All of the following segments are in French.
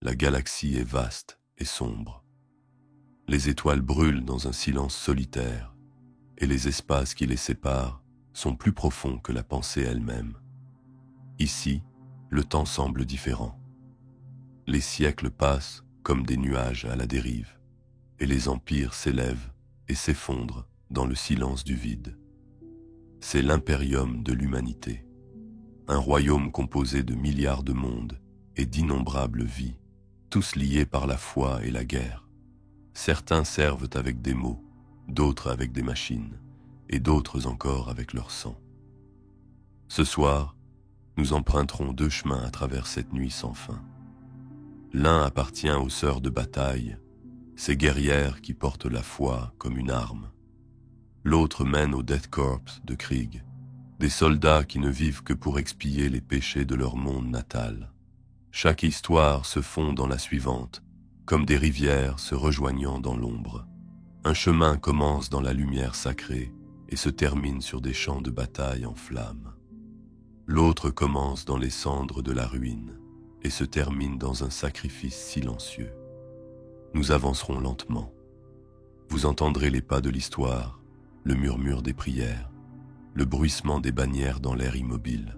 La galaxie est vaste et sombre. Les étoiles brûlent dans un silence solitaire, et les espaces qui les séparent sont plus profonds que la pensée elle-même. Ici, le temps semble différent. Les siècles passent comme des nuages à la dérive, et les empires s'élèvent et s'effondrent dans le silence du vide. C'est l'impérium de l'humanité, un royaume composé de milliards de mondes et d'innombrables vies, tous liés par la foi et la guerre. Certains servent avec des mots, d'autres avec des machines, et d'autres encore avec leur sang. Ce soir, nous emprunterons 2 chemins à travers cette nuit sans fin. L'un appartient aux sœurs de bataille, ces guerrières qui portent la foi comme une arme. L'autre mène au Death Corps de Krieg, des soldats qui ne vivent que pour expier les péchés de leur monde natal. Chaque histoire se fond dans la suivante, comme des rivières se rejoignant dans l'ombre. Un chemin commence dans la lumière sacrée et se termine sur des champs de bataille en flammes. L'autre commence dans les cendres de la ruine et se termine dans un sacrifice silencieux. Nous avancerons lentement. Vous entendrez les pas de l'histoire, le murmure des prières, le bruissement des bannières dans l'air immobile.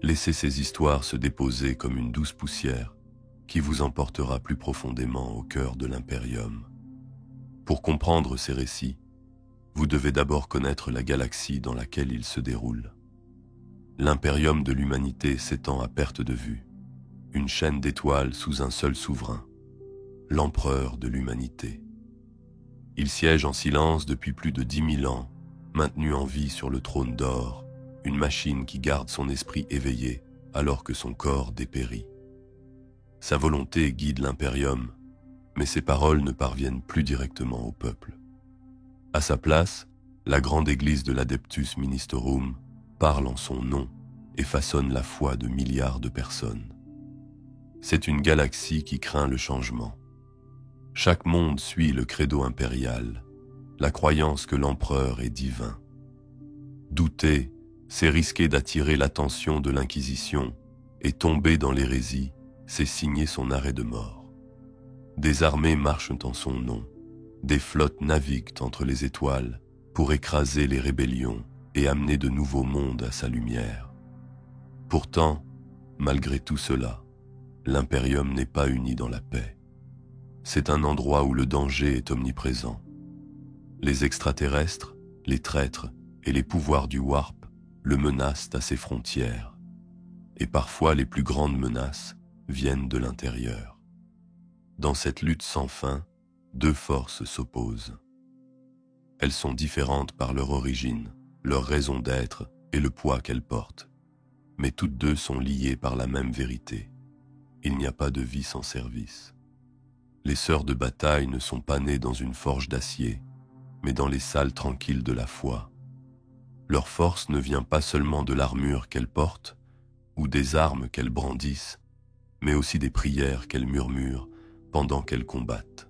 Laissez ces histoires se déposer comme une douce poussière qui vous emportera plus profondément au cœur de l'impérium. Pour comprendre ces récits, vous devez d'abord connaître la galaxie dans laquelle ils se déroulent. L'impérium de l'humanité s'étend à perte de vue, une chaîne d'étoiles sous un seul souverain, l'empereur de l'humanité. Il siège en silence depuis plus de 10 000 ans, maintenu en vie sur le trône d'or, une machine qui garde son esprit éveillé alors que son corps dépérit. Sa volonté guide l'impérium, mais ses paroles ne parviennent plus directement au peuple. À sa place, la grande église de l'Adeptus Ministerum parle en son nom et façonne la foi de milliards de personnes. C'est une galaxie qui craint le changement. Chaque monde suit le credo impérial, la croyance que l'empereur est divin. Douter, c'est risquer d'attirer l'attention de l'Inquisition, et tomber dans l'hérésie, c'est signer son arrêt de mort. Des armées marchent en son nom, des flottes naviguent entre les étoiles pour écraser les rébellions et amener de nouveaux mondes à sa lumière. Pourtant, malgré tout cela, l'impérium n'est pas uni dans la paix. C'est un endroit où le danger est omniprésent. Les extraterrestres, les traîtres et les pouvoirs du Warp le menacent à ses frontières. Et parfois les plus grandes menaces viennent de l'intérieur. Dans cette lutte sans fin, 2 forces s'opposent. Elles sont différentes par leur origine, leur raison d'être et le poids qu'elles portent. Mais toutes 2 sont liées par la même vérité. Il n'y a pas de vie sans service. Les sœurs de bataille ne sont pas nées dans une forge d'acier, mais dans les salles tranquilles de la foi. Leur force ne vient pas seulement de l'armure qu'elles portent ou des armes qu'elles brandissent, mais aussi des prières qu'elles murmurent pendant qu'elles combattent.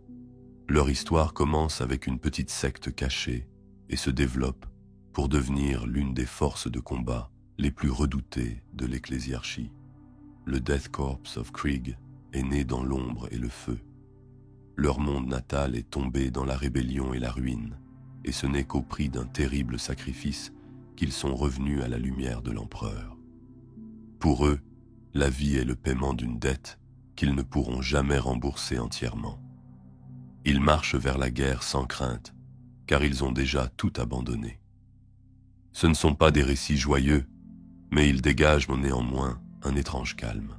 Leur histoire commence avec une petite secte cachée et se développe pour devenir l'une des forces de combat les plus redoutées de l'ecclésiarchie. Le Death Corps of Krieg est né dans l'ombre et le feu. Leur monde natal est tombé dans la rébellion et la ruine, et ce n'est qu'au prix d'un terrible sacrifice qu'ils sont revenus à la lumière de l'empereur. Pour eux, la vie est le paiement d'une dette qu'ils ne pourront jamais rembourser entièrement. Ils marchent vers la guerre sans crainte, car ils ont déjà tout abandonné. Ce ne sont pas des récits joyeux, mais ils dégagent néanmoins un étrange calme.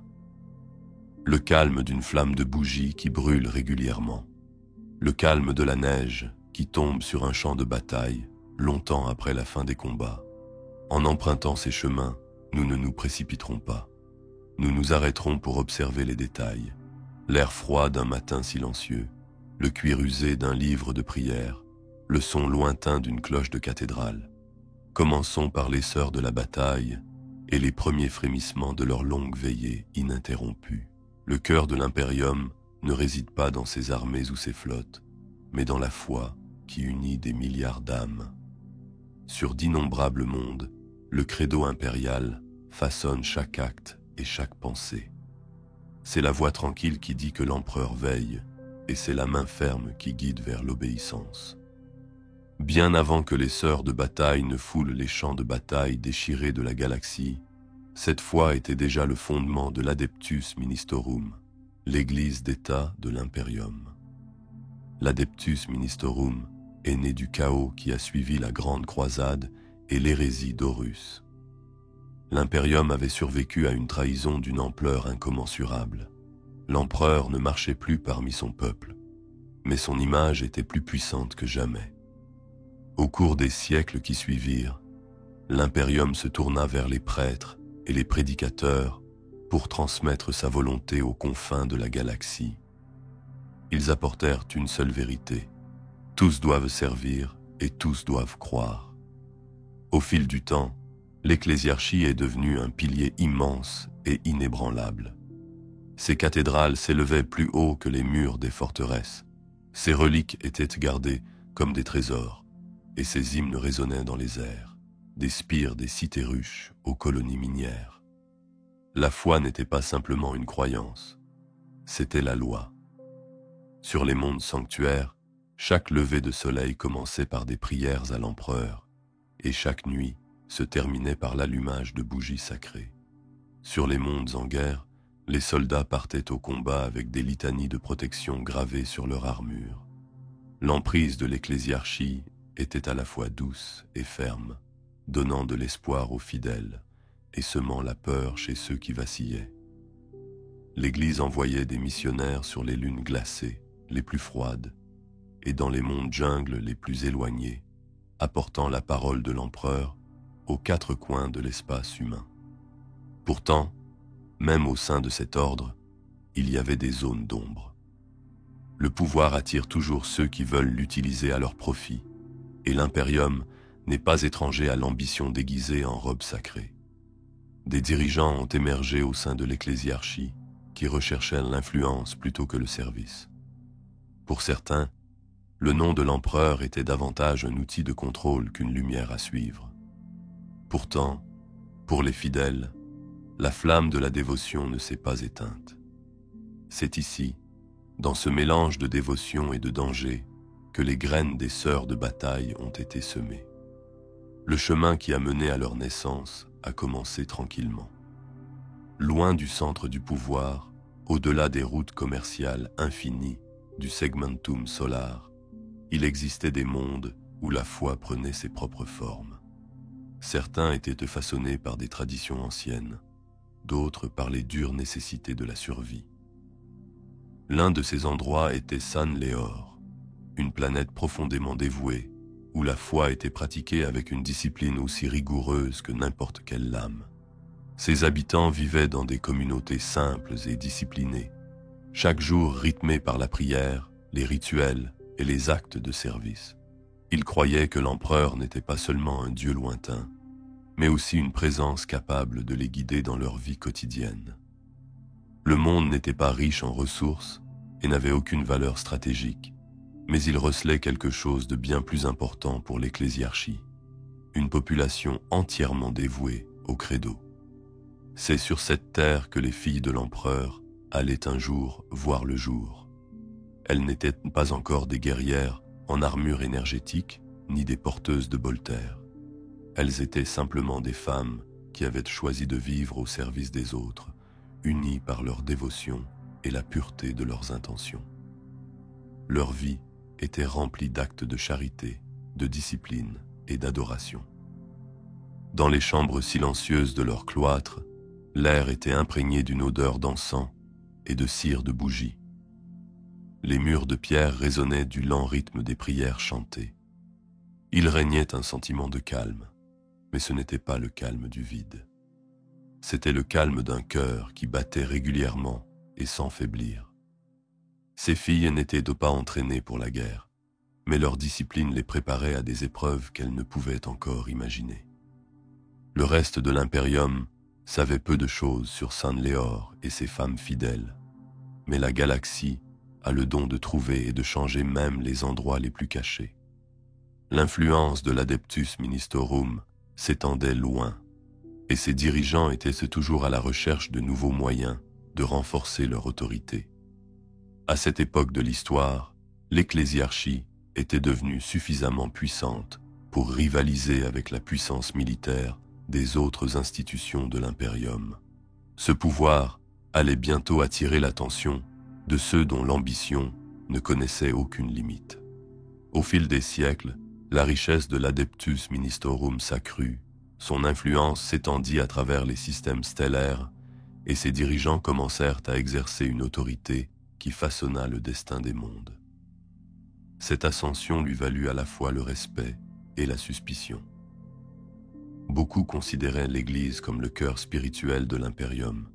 Le calme d'une flamme de bougie qui brûle régulièrement. Le calme de la neige qui tombe sur un champ de bataille longtemps après la fin des combats. En empruntant ces chemins, nous ne nous précipiterons pas. Nous nous arrêterons pour observer les détails. L'air froid d'un matin silencieux, le cuir usé d'un livre de prière, le son lointain d'une cloche de cathédrale. Commençons par les sœurs de la bataille et les premiers frémissements de leur longue veillée ininterrompue. Le cœur de l'impérium ne réside pas dans ses armées ou ses flottes, mais dans la foi qui unit des milliards d'âmes. Sur d'innombrables mondes, le credo impérial façonne chaque acte et chaque pensée. C'est la voix tranquille qui dit que l'empereur veille, et c'est la main ferme qui guide vers l'obéissance. Bien avant que les sœurs de bataille ne foulent les champs de bataille déchirés de la galaxie, cette foi était déjà le fondement de l'Adeptus Ministorum, l'église d'État de l'Imperium. L'Adeptus Ministorum est né du chaos qui a suivi la Grande Croisade et l'hérésie d'Horus. L'Imperium avait survécu à une trahison d'une ampleur incommensurable. L'empereur ne marchait plus parmi son peuple, mais son image était plus puissante que jamais. Au cours des siècles qui suivirent, l'Imperium se tourna vers les prêtres et les prédicateurs pour transmettre sa volonté aux confins de la galaxie. Ils apportèrent une seule vérité. Tous doivent servir et tous doivent croire. Au fil du temps, l'ecclésiarchie est devenue un pilier immense et inébranlable. Ses cathédrales s'élevaient plus haut que les murs des forteresses. Ses reliques étaient gardées comme des trésors, et ses hymnes résonnaient dans les airs, des spires des cités ruches aux colonies minières. La foi n'était pas simplement une croyance, c'était la loi. Sur les mondes sanctuaires, chaque lever de soleil commençait par des prières à l'empereur, et chaque nuit se terminait par l'allumage de bougies sacrées. Sur les mondes en guerre, les soldats partaient au combat avec des litanies de protection gravées sur leur armure. L'emprise de l'ecclésiarchie était à la fois douce et ferme, donnant de l'espoir aux fidèles et semant la peur chez ceux qui vacillaient. L'Église envoyait des missionnaires sur les lunes glacées, les plus froides, et dans les mondes jungles les plus éloignés, apportant la parole de l'empereur aux quatre coins de l'espace humain. Pourtant, même au sein de cet ordre, il y avait des zones d'ombre. Le pouvoir attire toujours ceux qui veulent l'utiliser à leur profit, et l'Imperium n'est pas étranger à l'ambition déguisée en robe sacrée. Des dirigeants ont émergé au sein de l'ecclésiarchie qui recherchaient l'influence plutôt que le service. Pour certains, le nom de l'empereur était davantage un outil de contrôle qu'une lumière à suivre. Pourtant, pour les fidèles, la flamme de la dévotion ne s'est pas éteinte. C'est ici, dans ce mélange de dévotion et de danger, que les graines des sœurs de bataille ont été semées. Le chemin qui a mené à leur naissance a commencé tranquillement. Loin du centre du pouvoir, au-delà des routes commerciales infinies du segmentum solar, il existait des mondes où la foi prenait ses propres formes. Certains étaient façonnés par des traditions anciennes, d'autres par les dures nécessités de la survie. L'un de ces endroits était San Leor, une planète profondément dévouée, où la foi était pratiquée avec une discipline aussi rigoureuse que n'importe quelle lame. Ses habitants vivaient dans des communautés simples et disciplinées, chaque jour rythmé par la prière, les rituels et les actes de service. Ils croyaient que l'empereur n'était pas seulement un dieu lointain, mais aussi une présence capable de les guider dans leur vie quotidienne. Le monde n'était pas riche en ressources et n'avait aucune valeur stratégique, mais il recelait quelque chose de bien plus important pour l'ecclésiarchie, une population entièrement dévouée au credo. C'est sur cette terre que les filles de l'empereur allaient un jour voir le jour. Elles n'étaient pas encore des guerrières en armure énergétique, ni des porteuses de Bolter. Elles étaient simplement des femmes qui avaient choisi de vivre au service des autres, unies par leur dévotion et la pureté de leurs intentions. Leur vie était remplie d'actes de charité, de discipline et d'adoration. Dans les chambres silencieuses de leur cloître, l'air était imprégné d'une odeur d'encens et de cire de bougie. Les murs de pierre résonnaient du lent rythme des prières chantées. Il régnait un sentiment de calme, mais ce n'était pas le calme du vide. C'était le calme d'un cœur qui battait régulièrement et sans faiblir. Ces filles n'étaient pas entraînées pour la guerre, mais leur discipline les préparait à des épreuves qu'elles ne pouvaient encore imaginer. Le reste de l'Imperium savait peu de choses sur San Leor et ses femmes fidèles, mais la galaxie a le don de trouver et de changer même les endroits les plus cachés. L'influence de l'Adeptus Ministorum s'étendait loin, et ses dirigeants étaient toujours à la recherche de nouveaux moyens de renforcer leur autorité. À cette époque de l'histoire, l'ecclésiarchie était devenue suffisamment puissante pour rivaliser avec la puissance militaire des autres institutions de l'impérium. Ce pouvoir allait bientôt attirer l'attention de ceux dont l'ambition ne connaissait aucune limite. Au fil des siècles, la richesse de l'Adeptus Ministorum s'accrut, son influence s'étendit à travers les systèmes stellaires et ses dirigeants commencèrent à exercer une autorité qui façonna le destin des mondes. Cette ascension lui valut à la fois le respect et la suspicion. Beaucoup considéraient l'Église comme le cœur spirituel de l'impérium,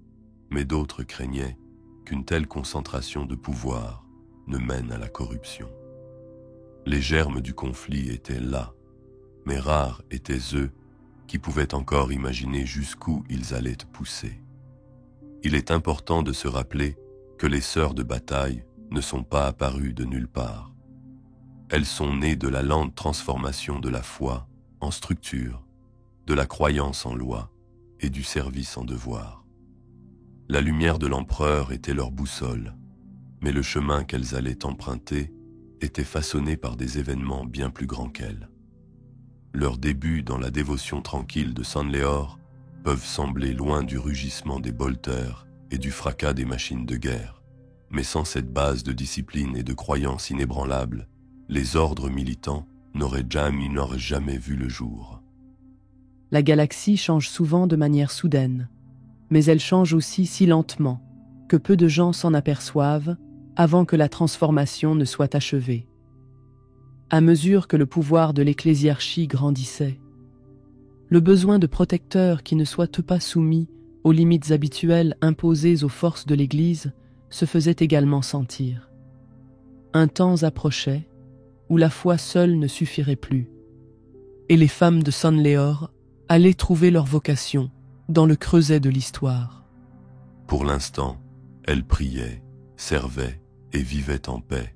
mais d'autres craignaient qu'une telle concentration de pouvoir ne mène à la corruption. Les germes du conflit étaient là, mais rares étaient ceux qui pouvaient encore imaginer jusqu'où ils allaient pousser. Il est important de se rappeler que les sœurs de bataille ne sont pas apparues de nulle part. Elles sont nées de la lente transformation de la foi en structure, de la croyance en loi et du service en devoir. La lumière de l'empereur était leur boussole, mais le chemin qu'elles allaient emprunter était façonné par des événements bien plus grands qu'elles. Leurs débuts dans la dévotion tranquille de San Leor peuvent sembler loin du rugissement des bolters et du fracas des machines de guerre, mais sans cette base de discipline et de croyance inébranlable, les ordres militants n'auraient jamais vu le jour. La galaxie change souvent de manière soudaine, mais elle change aussi si lentement que peu de gens s'en aperçoivent avant que la transformation ne soit achevée. À mesure que le pouvoir de l'ecclésiarchie grandissait, le besoin de protecteurs qui ne soient pas soumis aux limites habituelles imposées aux forces de l'Église se faisait également sentir. Un temps approchait où la foi seule ne suffirait plus, et les femmes de San Leor allaient trouver leur vocation dans le creuset de l'histoire. Pour l'instant, elles priaient, servaient et vivaient en paix,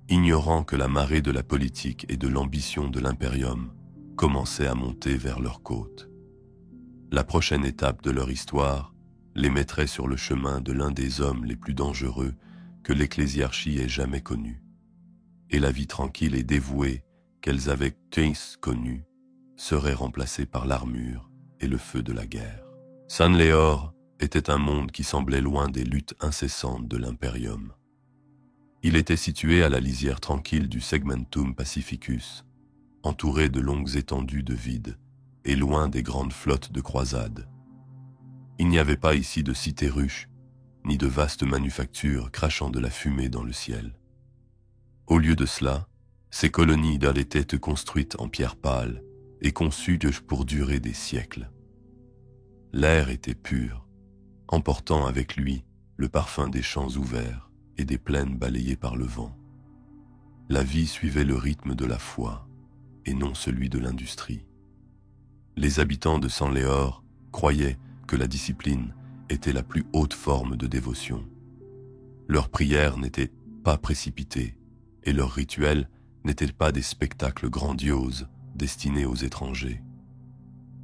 ignorant que la marée de la politique et de l'ambition de l'impérium commençait à monter vers leurs côtes. La prochaine étape de leur histoire les mettrait sur le chemin de l'un des hommes les plus dangereux que l'ecclésiarchie ait jamais connu. Et la vie tranquille et dévouée qu'elles avaient connue serait remplacée par l'armure et le feu de la guerre. San Leor était un monde qui semblait loin des luttes incessantes de l'impérium. Il était situé à la lisière tranquille du Segmentum Pacificus, entouré de longues étendues de vide et loin des grandes flottes de croisades. Il n'y avait pas ici de cité-ruches, ni de vastes manufactures crachant de la fumée dans le ciel. Au lieu de cela, ces colonies étaient construites en pierre pâle et conçues pour durer des siècles. L'air était pur, emportant avec lui le parfum des champs ouverts et des plaines balayées par le vent. La vie suivait le rythme de la foi et non celui de l'industrie. Les habitants de San Leor croyaient que la discipline était la plus haute forme de dévotion. Leurs prières n'étaient pas précipitées et leurs rituels n'étaient pas des spectacles grandioses destinés aux étrangers.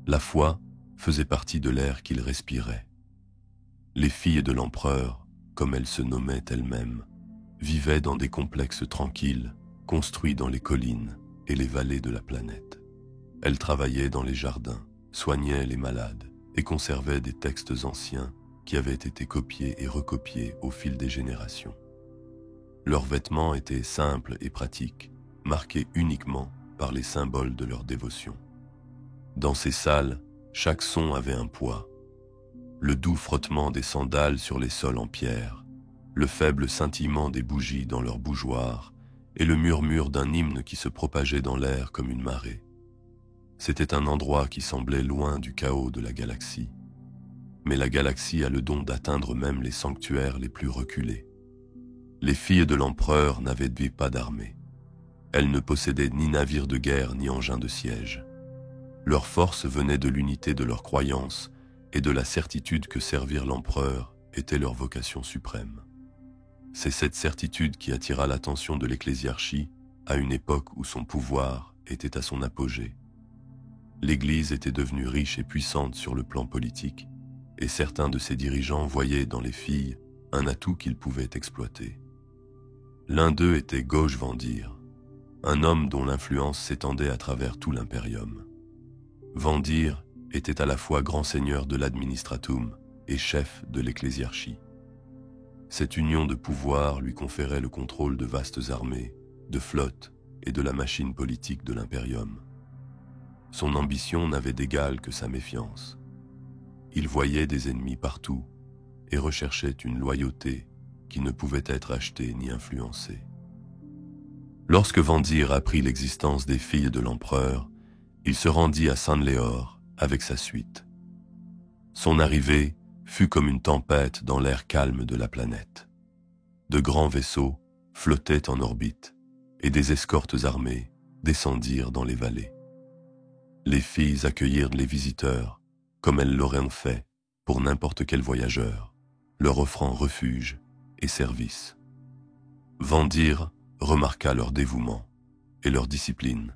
La foi faisait partie de l'air qu'ils respiraient. Les filles de l'empereur, comme elles se nommaient elles-mêmes, vivaient dans des complexes tranquilles, construits dans les collines et les vallées de la planète. Elles travaillaient dans les jardins, soignaient les malades et conservaient des textes anciens qui avaient été copiés et recopiés au fil des générations. Leurs vêtements étaient simples et pratiques, marqués uniquement par les symboles de leur dévotion. Dans ces salles, chaque son avait un poids. Le doux frottement des sandales sur les sols en pierre, le faible scintillement des bougies dans leurs bougeoirs et le murmure d'un hymne qui se propageait dans l'air comme une marée. C'était un endroit qui semblait loin du chaos de la galaxie. Mais la galaxie a le don d'atteindre même les sanctuaires les plus reculés. Les filles de l'empereur n'avaient pas d'armée. Elles ne possédaient ni navires de guerre ni engins de siège. Leur force venait de l'unité de leurs croyances et de la certitude que servir l'empereur était leur vocation suprême. C'est cette certitude qui attira l'attention de l'ecclésiarchie à une époque où son pouvoir était à son apogée. L'Église était devenue riche et puissante sur le plan politique, et certains de ses dirigeants voyaient dans les filles un atout qu'ils pouvaient exploiter. L'un d'eux était Gauche Vendir, un homme dont l'influence s'étendait à travers tout l'impérium. Vendir était à la fois grand seigneur de l'administratum et chef de l'ecclésiarchie. Cette union de pouvoirs lui conférait le contrôle de vastes armées, de flottes et de la machine politique de l'impérium. Son ambition n'avait d'égal que sa méfiance. Il voyait des ennemis partout et recherchait une loyauté qui ne pouvait être achetée ni influencée. Lorsque Vendir apprit l'existence des filles de l'empereur, il se rendit à San-Léor avec sa suite. Son arrivée fut comme une tempête dans l'air calme de la planète. De grands vaisseaux flottaient en orbite et des escortes armées descendirent dans les vallées. Les filles accueillirent les visiteurs comme elles l'auraient fait pour n'importe quel voyageur, leur offrant refuge et service. Vendir remarqua leur dévouement et leur discipline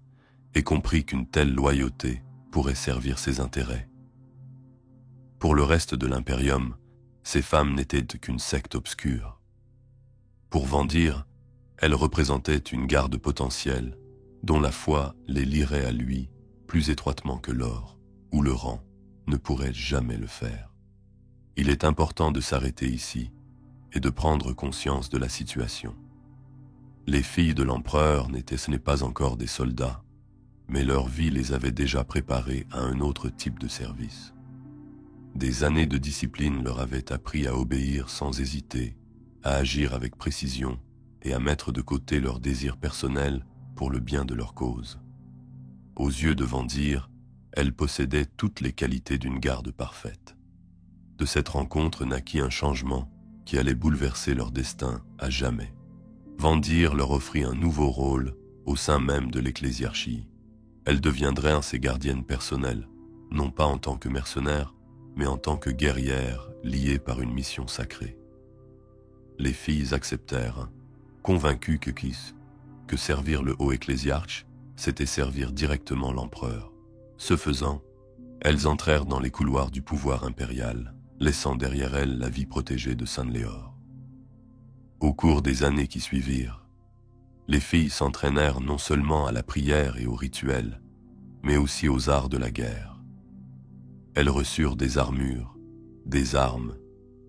et comprit qu'une telle loyauté pourrait servir ses intérêts. Pour le reste de l'impérium, ces femmes n'étaient qu'une secte obscure. Pour Vendir, elles représentaient une garde potentielle dont la foi les lierait à lui plus étroitement que l'or ou le rang ne pourrait jamais le faire. Il est important de s'arrêter ici et de prendre conscience de la situation. Les filles de l'empereur ce n'est pas encore des soldats, mais leur vie les avait déjà préparés à un autre type de service. Des années de discipline leur avaient appris à obéir sans hésiter, à agir avec précision et à mettre de côté leurs désirs personnels pour le bien de leur cause. Aux yeux de Vendir, elles possédaient toutes les qualités d'une garde parfaite. De cette rencontre naquit un changement qui allait bouleverser leur destin à jamais. Vendir leur offrit un nouveau rôle au sein même de l'ecclésiarchie. Elles deviendraient ses gardiennes personnelles, non pas en tant que mercenaires, mais en tant que guerrières liées par une mission sacrée. Les filles acceptèrent, convaincues que servir le haut ecclésiarche, c'était servir directement l'empereur. Ce faisant, elles entrèrent dans les couloirs du pouvoir impérial, laissant derrière elles la vie protégée de San-Léor. Au cours des années qui suivirent, les filles s'entraînèrent non seulement à la prière et aux rituels, mais aussi aux arts de la guerre. Elles reçurent des armures, des armes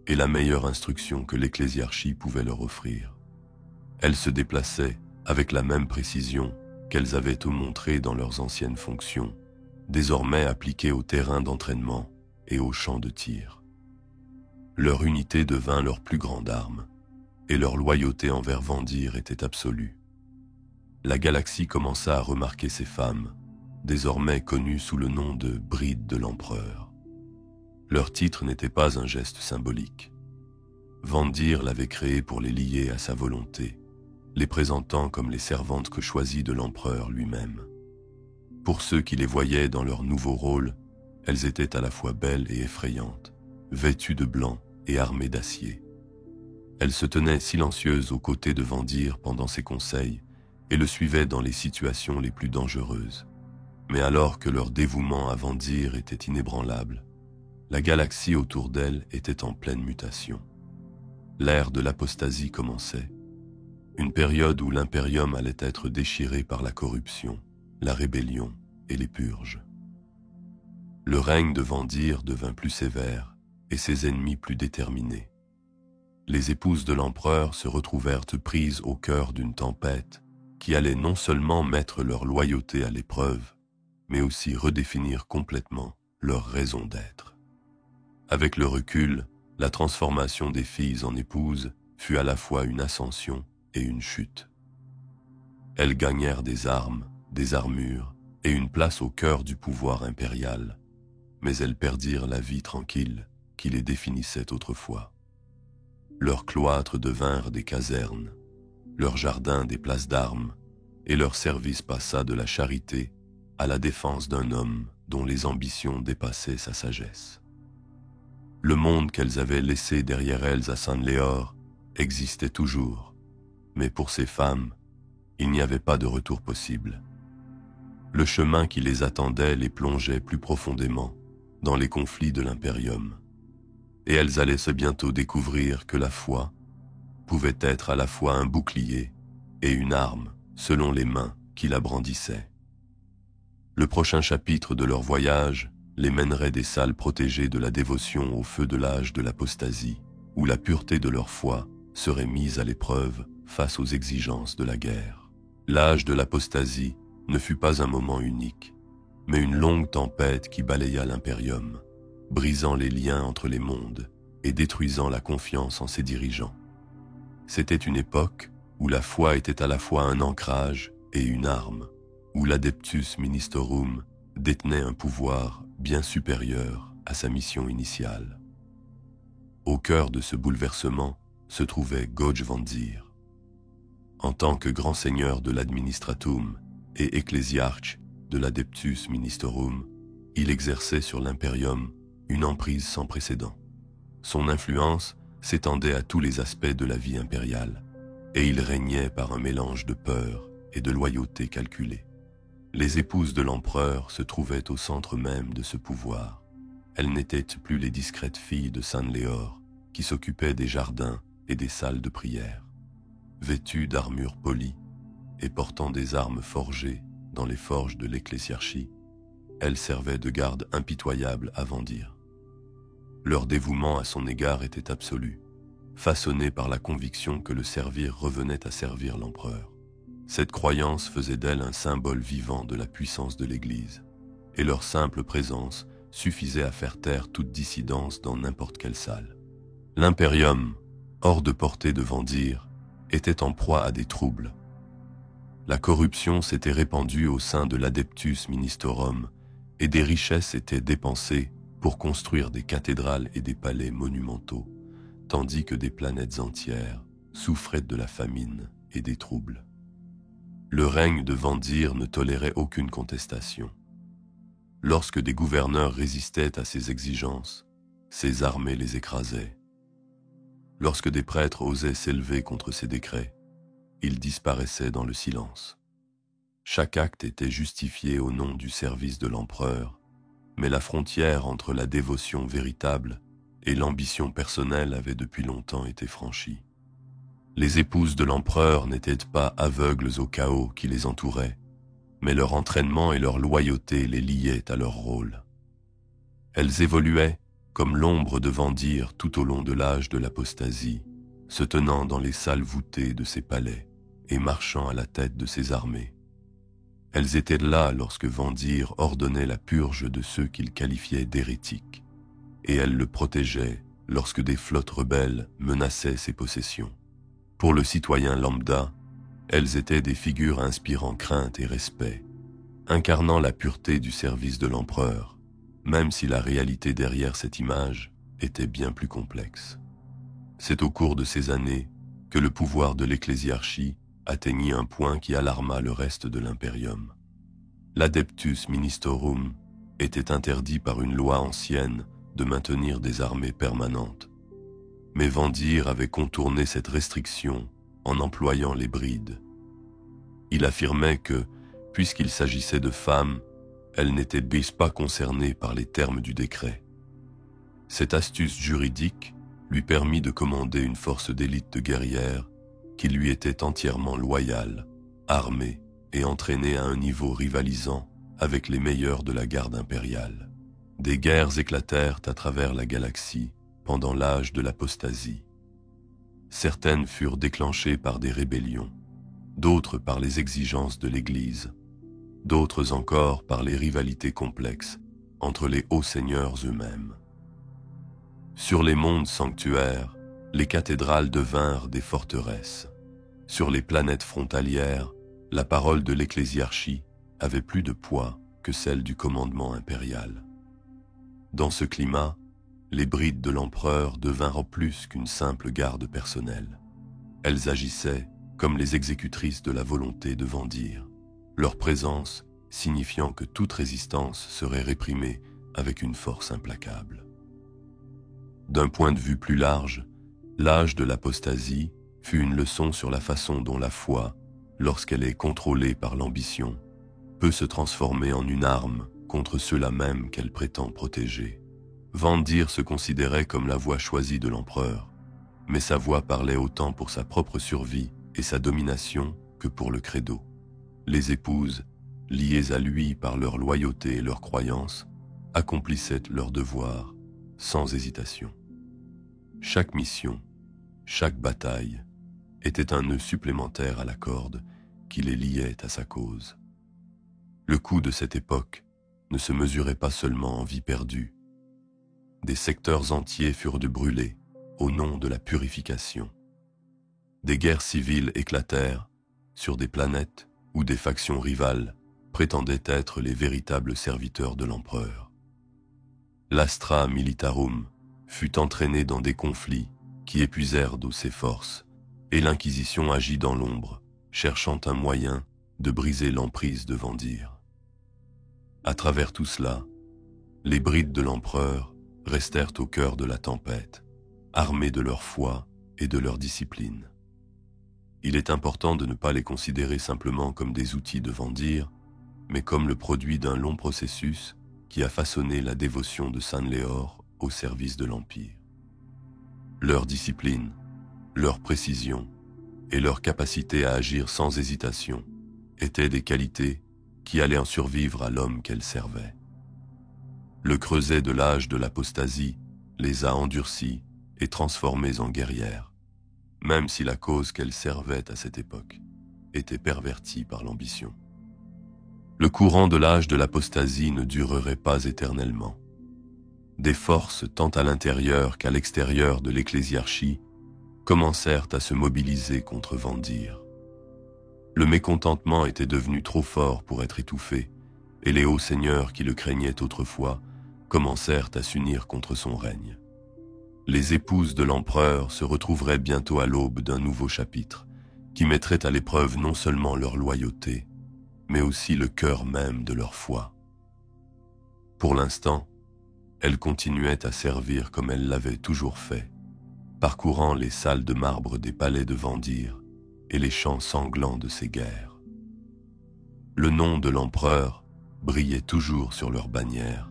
et la meilleure instruction que l'ecclésiarchie pouvait leur offrir. Elles se déplaçaient avec la même précision qu'elles avaient tout montré dans leurs anciennes fonctions, désormais appliquées au terrain d'entraînement et au champ de tir. Leur unité devint leur plus grande arme, et leur loyauté envers Vendir était absolue. La galaxie commença à remarquer ces femmes, désormais connues sous le nom de Brides de l'Empereur. Leur titre n'était pas un geste symbolique. Vendir l'avait créé pour les lier à sa volonté, les présentant comme les servantes que choisit de l'Empereur lui-même. Pour ceux qui les voyaient dans leur nouveau rôle, elles étaient à la fois belles et effrayantes, vêtues de blanc et armées d'acier. Elles se tenaient silencieuses aux côtés de Vendir pendant ses conseils et le suivaient dans les situations les plus dangereuses. Mais alors que leur dévouement à Vendir était inébranlable, la galaxie autour d'elle était en pleine mutation. L'ère de l'apostasie commençait, une période où l'impérium allait être déchiré par la corruption, la rébellion et les purges. Le règne de Vendir devint plus sévère et ses ennemis plus déterminés. Les épouses de l'empereur se retrouvèrent prises au cœur d'une tempête qui allait non seulement mettre leur loyauté à l'épreuve, mais aussi redéfinir complètement leur raison d'être. Avec le recul, la transformation des filles en épouses fut à la fois une ascension et une chute. Elles gagnèrent des armes, des armures et une place au cœur du pouvoir impérial, mais elles perdirent la vie tranquille qui les définissait autrefois. Leurs cloîtres devinrent des casernes, leurs jardins des places d'armes, et leur service passa de la charité à la défense d'un homme dont les ambitions dépassaient sa sagesse. Le monde qu'elles avaient laissé derrière elles à San-Léor existait toujours, mais pour ces femmes, il n'y avait pas de retour possible. Le chemin qui les attendait les plongeait plus profondément dans les conflits de l'impérium. et elles allaient se bientôt découvrir que la foi pouvait être à la fois un bouclier et une arme selon les mains qui la brandissaient. Le prochain chapitre de leur voyage les mènerait des salles protégées de la dévotion au feu de l'âge de l'apostasie, où la pureté de leur foi serait mise à l'épreuve face aux exigences de la guerre. L'âge de l'apostasie ne fut pas un moment unique, mais une longue tempête qui balaya l'impérium, brisant les liens entre les mondes et détruisant la confiance en ses dirigeants. C'était une époque où la foi était à la fois un ancrage et une arme, où l'Adeptus Ministerum détenait un pouvoir bien supérieur à sa mission initiale. Au cœur de ce bouleversement se trouvait Goj Vandir. En tant que grand seigneur de l'administratum et ecclésiarche de l'Adeptus Ministerum, il exerçait sur l'impérium une emprise sans précédent. Son influence s'étendait à tous les aspects de la vie impériale, et il régnait par un mélange de peur et de loyauté calculée. Les épouses de l'empereur se trouvaient au centre même de ce pouvoir. Elles n'étaient plus les discrètes filles de San Léor qui s'occupaient des jardins et des salles de prière. Vêtues d'armures polies et portant des armes forgées dans les forges de l'ecclésiarchie, elles servaient de garde impitoyable à Vandir. Leur dévouement à son égard était absolu, façonné par la conviction que le servir revenait à servir l'empereur. Cette croyance faisait d'elle un symbole vivant de la puissance de l'Église, et leur simple présence suffisait à faire taire toute dissidence dans n'importe quelle salle. L'impérium, hors de portée de Vandir, était en proie à des troubles. La corruption s'était répandue au sein de l'Adeptus Ministerum, et des richesses étaient dépensées pour construire des cathédrales et des palais monumentaux, tandis que des planètes entières souffraient de la famine et des troubles. Le règne de Vandir ne tolérait aucune contestation. Lorsque des gouverneurs résistaient à ses exigences, ses armées les écrasaient. Lorsque des prêtres osaient s'élever contre ses décrets, ils disparaissaient dans le silence. Chaque acte était justifié au nom du service de l'empereur, mais la frontière entre la dévotion véritable et l'ambition personnelle avait depuis longtemps été franchie. Les épouses de l'empereur n'étaient pas aveugles au chaos qui les entourait, mais leur entraînement et leur loyauté les liaient à leur rôle. Elles évoluaient comme l'ombre de Vandir tout au long de l'âge de l'apostasie, se tenant dans les salles voûtées de ses palais et marchant à la tête de ses armées. Elles étaient là lorsque Vandir ordonnait la purge de ceux qu'il qualifiait d'hérétiques, et elles le protégeaient lorsque des flottes rebelles menaçaient ses possessions. Pour le citoyen lambda, elles étaient des figures inspirant crainte et respect, incarnant la pureté du service de l'empereur, même si la réalité derrière cette image était bien plus complexe. C'est au cours de ces années que le pouvoir de l'ecclésiarchie atteignit un point qui alarma le reste de l'impérium. L'Adeptus Ministerum était interdit par une loi ancienne de maintenir des armées permanentes. Mais Vandir avait contourné cette restriction en employant les brides. Il affirmait que, puisqu'il s'agissait de femmes, elles n'étaient pas concernées par les termes du décret. Cette astuce juridique lui permit de commander une force d'élite de guerrières qui lui était entièrement loyale, armée et entraînée à un niveau rivalisant avec les meilleurs de la garde impériale. Des guerres éclatèrent à travers la galaxie pendant l'âge de l'apostasie. Certaines furent déclenchées par des rébellions, d'autres par les exigences de l'Église, d'autres encore par les rivalités complexes entre les hauts seigneurs eux-mêmes. Sur les mondes sanctuaires, les cathédrales devinrent des forteresses. Sur les planètes frontalières, la parole de l'ecclésiarchie avait plus de poids que celle du commandement impérial. Dans ce climat, les brides de l'empereur devinrent plus qu'une simple garde personnelle. Elles agissaient comme les exécutrices de la volonté de Vandir, leur présence signifiant que toute résistance serait réprimée avec une force implacable. D'un point de vue plus large, l'âge de l'apostasie fut une leçon sur la façon dont la foi, lorsqu'elle est contrôlée par l'ambition, peut se transformer en une arme contre ceux-là même qu'elle prétend protéger. Vandir se considérait comme la voie choisie de l'empereur, mais sa voix parlait autant pour sa propre survie et sa domination que pour le credo. Les épouses, liées à lui par leur loyauté et leur croyance, accomplissaient leur devoir sans hésitation. Chaque mission, chaque bataille était un nœud supplémentaire à la corde qui les liait à sa cause. Le coût de cette époque ne se mesurait pas seulement en vies perdues. Des secteurs entiers furent brûlés au nom de la purification. Des guerres civiles éclatèrent sur des planètes où des factions rivales prétendaient être les véritables serviteurs de l'empereur. L'Astra Militarum fut entraîné dans des conflits qui épuisèrent de ses forces, et l'Inquisition agit dans l'ombre, cherchant un moyen de briser l'emprise de Vandir. À travers tout cela, les brides de l'empereur restèrent au cœur de la tempête, armés de leur foi et de leur discipline. Il est important de ne pas les considérer simplement comme des outils de Vandir, mais comme le produit d'un long processus qui a façonné la dévotion de San'leor au service de l'Empire. Leur discipline, leur précision et leur capacité à agir sans hésitation étaient des qualités qui allaient en survivre à l'homme qu'elles servaient. Le creuset de l'âge de l'apostasie les a endurcis et transformés en guerrières, même si la cause qu'elles servaient à cette époque était pervertie par l'ambition. Le courant de l'âge de l'apostasie ne durerait pas éternellement. Des forces tant à l'intérieur qu'à l'extérieur de l'ecclésiarchie commencèrent à se mobiliser contre Vandir. Le mécontentement était devenu trop fort pour être étouffé, et les hauts seigneurs qui le craignaient autrefois commencèrent à s'unir contre son règne. Les épouses de l'empereur se retrouveraient bientôt à l'aube d'un nouveau chapitre, qui mettrait à l'épreuve non seulement leur loyauté, mais aussi le cœur même de leur foi. Pour l'instant, elles continuaient à servir comme elles l'avaient toujours fait, parcourant les salles de marbre des palais de Vandir et les champs sanglants de ses guerres. Le nom de l'empereur brillait toujours sur leurs bannières,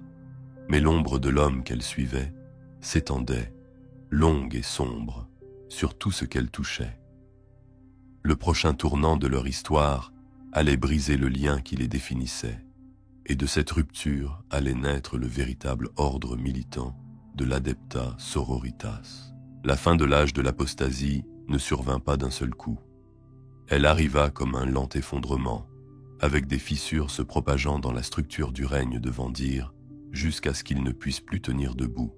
mais l'ombre de l'homme qu'elles suivaient s'étendait, longue et sombre, sur tout ce qu'elles touchaient. Le prochain tournant de leur histoire allait briser le lien qui les définissait, et de cette rupture allait naître le véritable ordre militant de l'Adepta Sororitas. La fin de l'âge de l'apostasie ne survint pas d'un seul coup. Elle arriva comme un lent effondrement, avec des fissures se propageant dans la structure du règne de Vandir jusqu'à ce qu'il ne puisse plus tenir debout.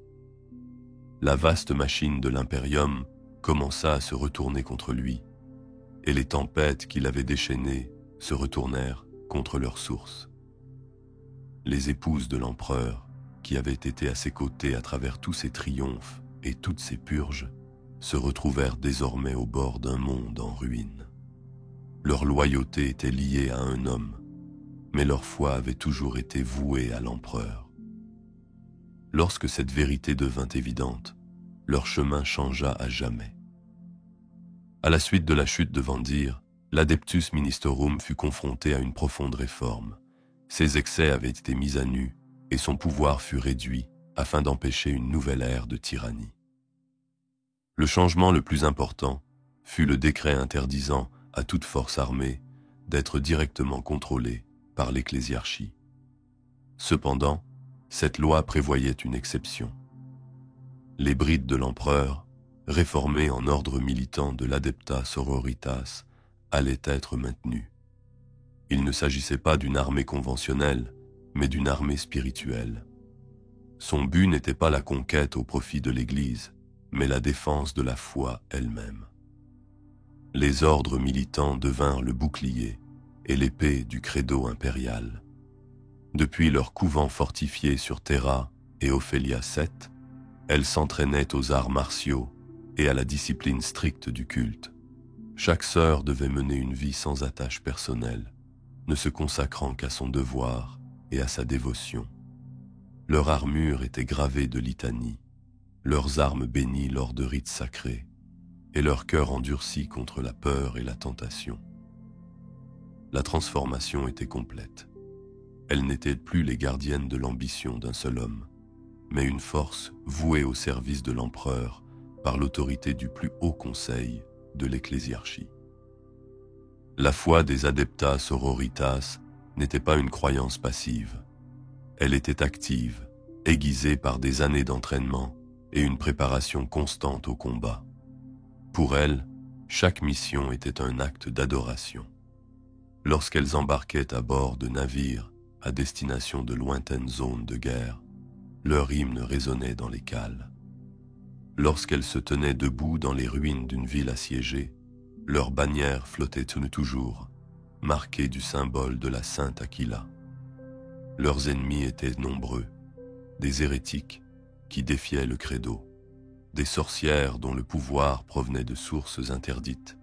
La vaste machine de l'impérium commença à se retourner contre lui, et les tempêtes qui l'avaient déchaîné se retournèrent contre leur source. Les épouses de l'empereur, qui avaient été à ses côtés à travers tous ses triomphes et toutes ses purges, se retrouvèrent désormais au bord d'un monde en ruine. Leur loyauté était liée à un homme, mais leur foi avait toujours été vouée à l'empereur. Lorsque cette vérité devint évidente, leur chemin changea à jamais. À la suite de la chute de Vandir, l'Adeptus Ministorum fut confronté à une profonde réforme. Ses excès avaient été mis à nu et son pouvoir fut réduit afin d'empêcher une nouvelle ère de tyrannie. Le changement le plus important fut le décret interdisant à toute force armée d'être directement contrôlée par l'ecclésiarchie. Cependant, cette loi prévoyait une exception. Les brides de l'empereur, réformés en ordre militant de l'Adepta Sororitas, allaient être maintenus. Il ne s'agissait pas d'une armée conventionnelle, mais d'une armée spirituelle. Son but n'était pas la conquête au profit de l'Église, mais la défense de la foi elle-même. Les ordres militants devinrent le bouclier et l'épée du credo impérial. Depuis leur couvent fortifié sur Terra et Ophélia 7, elles s'entraînaient aux arts martiaux et à la discipline stricte du culte. Chaque sœur devait mener une vie sans attache personnelle, ne se consacrant qu'à son devoir et à sa dévotion. Leur armure était gravée de litanies, leurs armes bénies lors de rites sacrés, et leur cœur endurci contre la peur et la tentation. La transformation était complète. Elles n'étaient plus les gardiennes de l'ambition d'un seul homme, mais une force vouée au service de l'empereur par l'autorité du plus haut conseil de l'ecclésiarchie. La foi des adeptas sororitas n'était pas une croyance passive. Elle était active, aiguisée par des années d'entraînement et une préparation constante au combat. Pour elles, chaque mission était un acte d'adoration. Lorsqu'elles embarquaient à bord de navires à destination de lointaines zones de guerre, leur hymne résonnait dans les cales. Lorsqu'elles se tenaient debout dans les ruines d'une ville assiégée, leur bannière flottait toujours, marquée du symbole de la sainte Aquila. Leurs ennemis étaient nombreux, des hérétiques qui défiaient le credo, des sorcières dont le pouvoir provenait de sources interdites,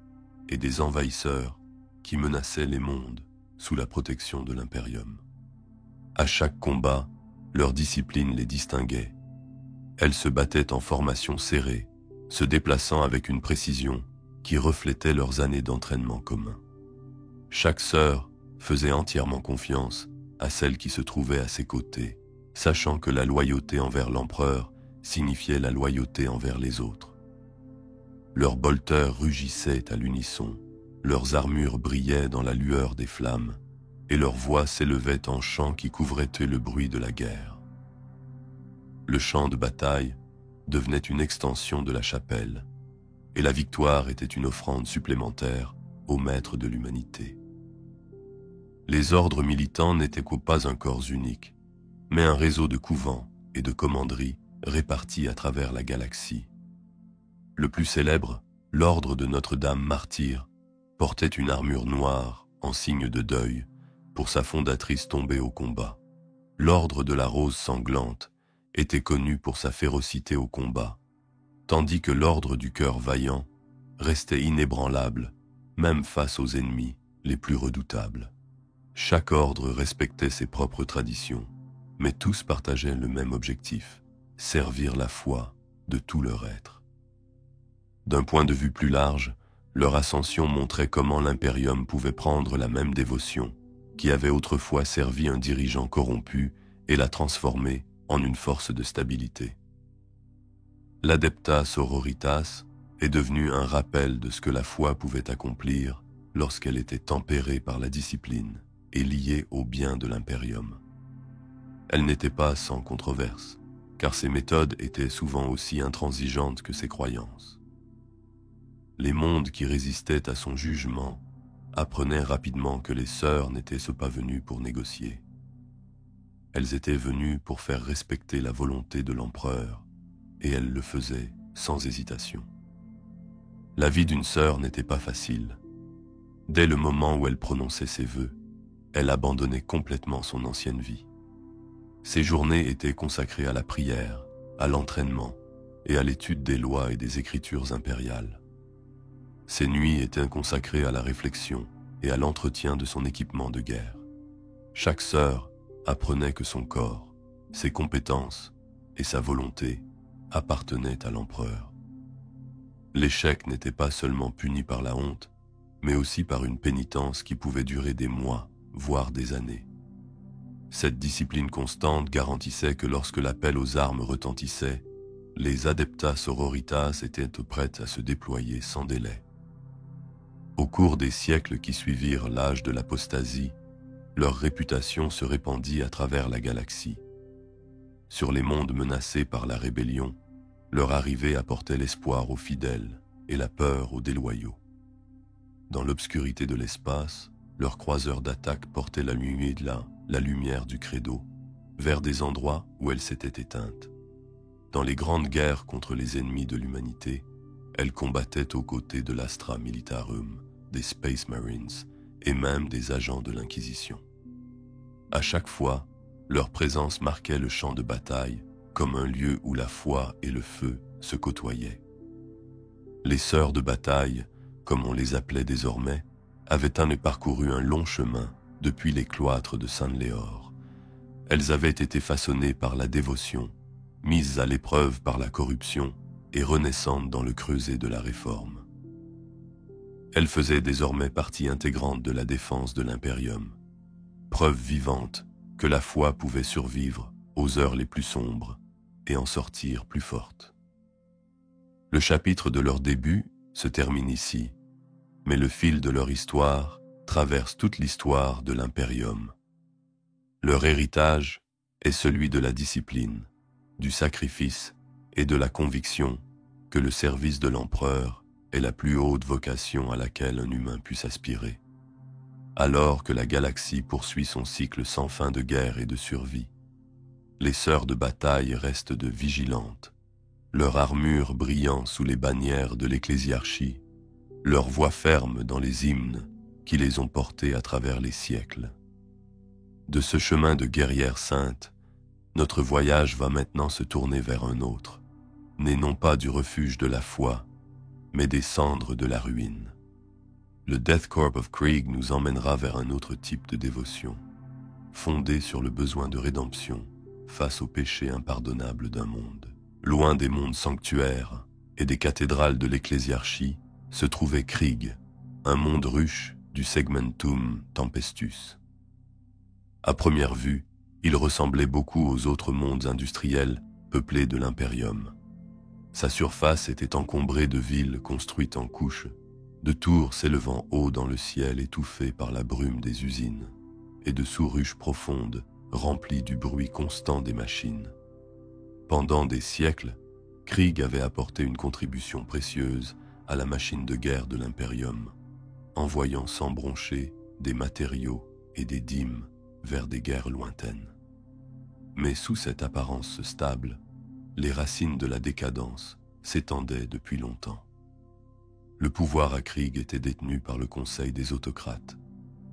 et des envahisseurs qui menaçaient les mondes sous la protection de l'impérium. À chaque combat, leur discipline les distinguait. Elles se battaient en formation serrée, se déplaçant avec une précision qui reflétait leurs années d'entraînement commun. Chaque sœur faisait entièrement confiance à celle qui se trouvait à ses côtés, sachant que la loyauté envers l'empereur signifiait la loyauté envers les autres. Leurs bolteurs rugissaient à l'unisson, leurs armures brillaient dans la lueur des flammes, et leurs voix s'élevaient en chants qui couvraient le bruit de la guerre. Le champ de bataille devenait une extension de la chapelle, et la victoire était une offrande supplémentaire au maître de l'humanité. Les ordres militants n'étaient pas un corps unique, mais un réseau de couvents et de commanderies répartis à travers la galaxie. Le plus célèbre, l'ordre de Notre-Dame martyre, portait une armure noire en signe de deuil pour sa fondatrice tombée au combat. L'ordre de la Rose sanglante était connu pour sa férocité au combat, tandis que l'ordre du cœur vaillant restait inébranlable, même face aux ennemis les plus redoutables. Chaque ordre respectait ses propres traditions, mais tous partageaient le même objectif, servir la foi de tout leur être. D'un point de vue plus large, leur ascension montrait comment l'impérium pouvait prendre la même dévotion qui avait autrefois servi un dirigeant corrompu et la transformer en une force de stabilité. L'adepta sororitas est devenue un rappel de ce que la foi pouvait accomplir lorsqu'elle était tempérée par la discipline et liée au bien de l'impérium. Elle n'était pas sans controverse, car ses méthodes étaient souvent aussi intransigeantes que ses croyances. Les mondes qui résistaient à son jugement apprenaient rapidement que les sœurs n'étaient pas venues pour négocier. Elles étaient venues pour faire respecter la volonté de l'empereur, et elles le faisaient sans hésitation. La vie d'une sœur n'était pas facile. Dès le moment où elle prononçait ses vœux, elle abandonnait complètement son ancienne vie. Ses journées étaient consacrées à la prière, à l'entraînement et à l'étude des lois et des écritures impériales. Ses nuits étaient consacrées à la réflexion et à l'entretien de son équipement de guerre. Chaque sœur apprenait que son corps, ses compétences et sa volonté appartenaient à l'empereur. L'échec n'était pas seulement puni par la honte, mais aussi par une pénitence qui pouvait durer des mois, voire des années. Cette discipline constante garantissait que lorsque l'appel aux armes retentissait, les adeptas sororitas étaient prêtes à se déployer sans délai. Au cours des siècles qui suivirent l'âge de l'apostasie, leur réputation se répandit à travers la galaxie. Sur les mondes menacés par la rébellion, leur arrivée apportait l'espoir aux fidèles et la peur aux déloyaux. Dans l'obscurité de l'espace, leurs croiseurs d'attaque portaient la lumière du credo, vers des endroits où elle s'était éteinte. Dans les grandes guerres contre les ennemis de l'humanité, elles combattaient aux côtés de l'Astra Militarum, des Space Marines et même des agents de l'Inquisition. À chaque fois, leur présence marquait le champ de bataille comme un lieu où la foi et le feu se côtoyaient. Les sœurs de bataille, comme on les appelait désormais, avaient parcouru un long chemin depuis les cloîtres de San-Léor. Elles avaient été façonnées par la dévotion, mises à l'épreuve par la corruption et renaissantes dans le creuset de la réforme. Elles faisaient désormais partie intégrante de la défense de l'impérium, preuve vivante que la foi pouvait survivre aux heures les plus sombres et en sortir plus fortes. Le chapitre de leur début se termine ici, mais le fil de leur histoire traverse toute l'histoire de l'Imperium. Leur héritage est celui de la discipline, du sacrifice et de la conviction que le service de l'empereur est la plus haute vocation à laquelle un humain puisse aspirer. Alors que la galaxie poursuit son cycle sans fin de guerre et de survie, les sœurs de bataille restent de vigilantes, leur armure brillant sous les bannières de l'ecclésiarchie, leur voix ferme dans les hymnes qui les ont portées à travers les siècles. De ce chemin de guerrière sainte, notre voyage va maintenant se tourner vers un autre, né non pas du refuge de la foi, mais des cendres de la ruine. Le Death Corps of Krieg nous emmènera vers un autre type de dévotion, fondé sur le besoin de rédemption face au péché impardonnable d'un monde. Loin des mondes sanctuaires et des cathédrales de l'ecclésiarchie, se trouvait Krieg, un monde ruche du Segmentum Tempestus. À première vue, il ressemblait beaucoup aux autres mondes industriels peuplés de l'Imperium. Sa surface était encombrée de villes construites en couches, de tours s'élevant haut dans le ciel étouffées par la brume des usines, et de sous-ruches profondes remplies du bruit constant des machines. Pendant des siècles, Krieg avait apporté une contribution précieuse à la machine de guerre de l'Imperium, envoyant sans broncher des matériaux et des dîmes vers des guerres lointaines. Mais sous cette apparence stable, les racines de la décadence s'étendaient depuis longtemps. Le pouvoir à Krieg était détenu par le Conseil des autocrates,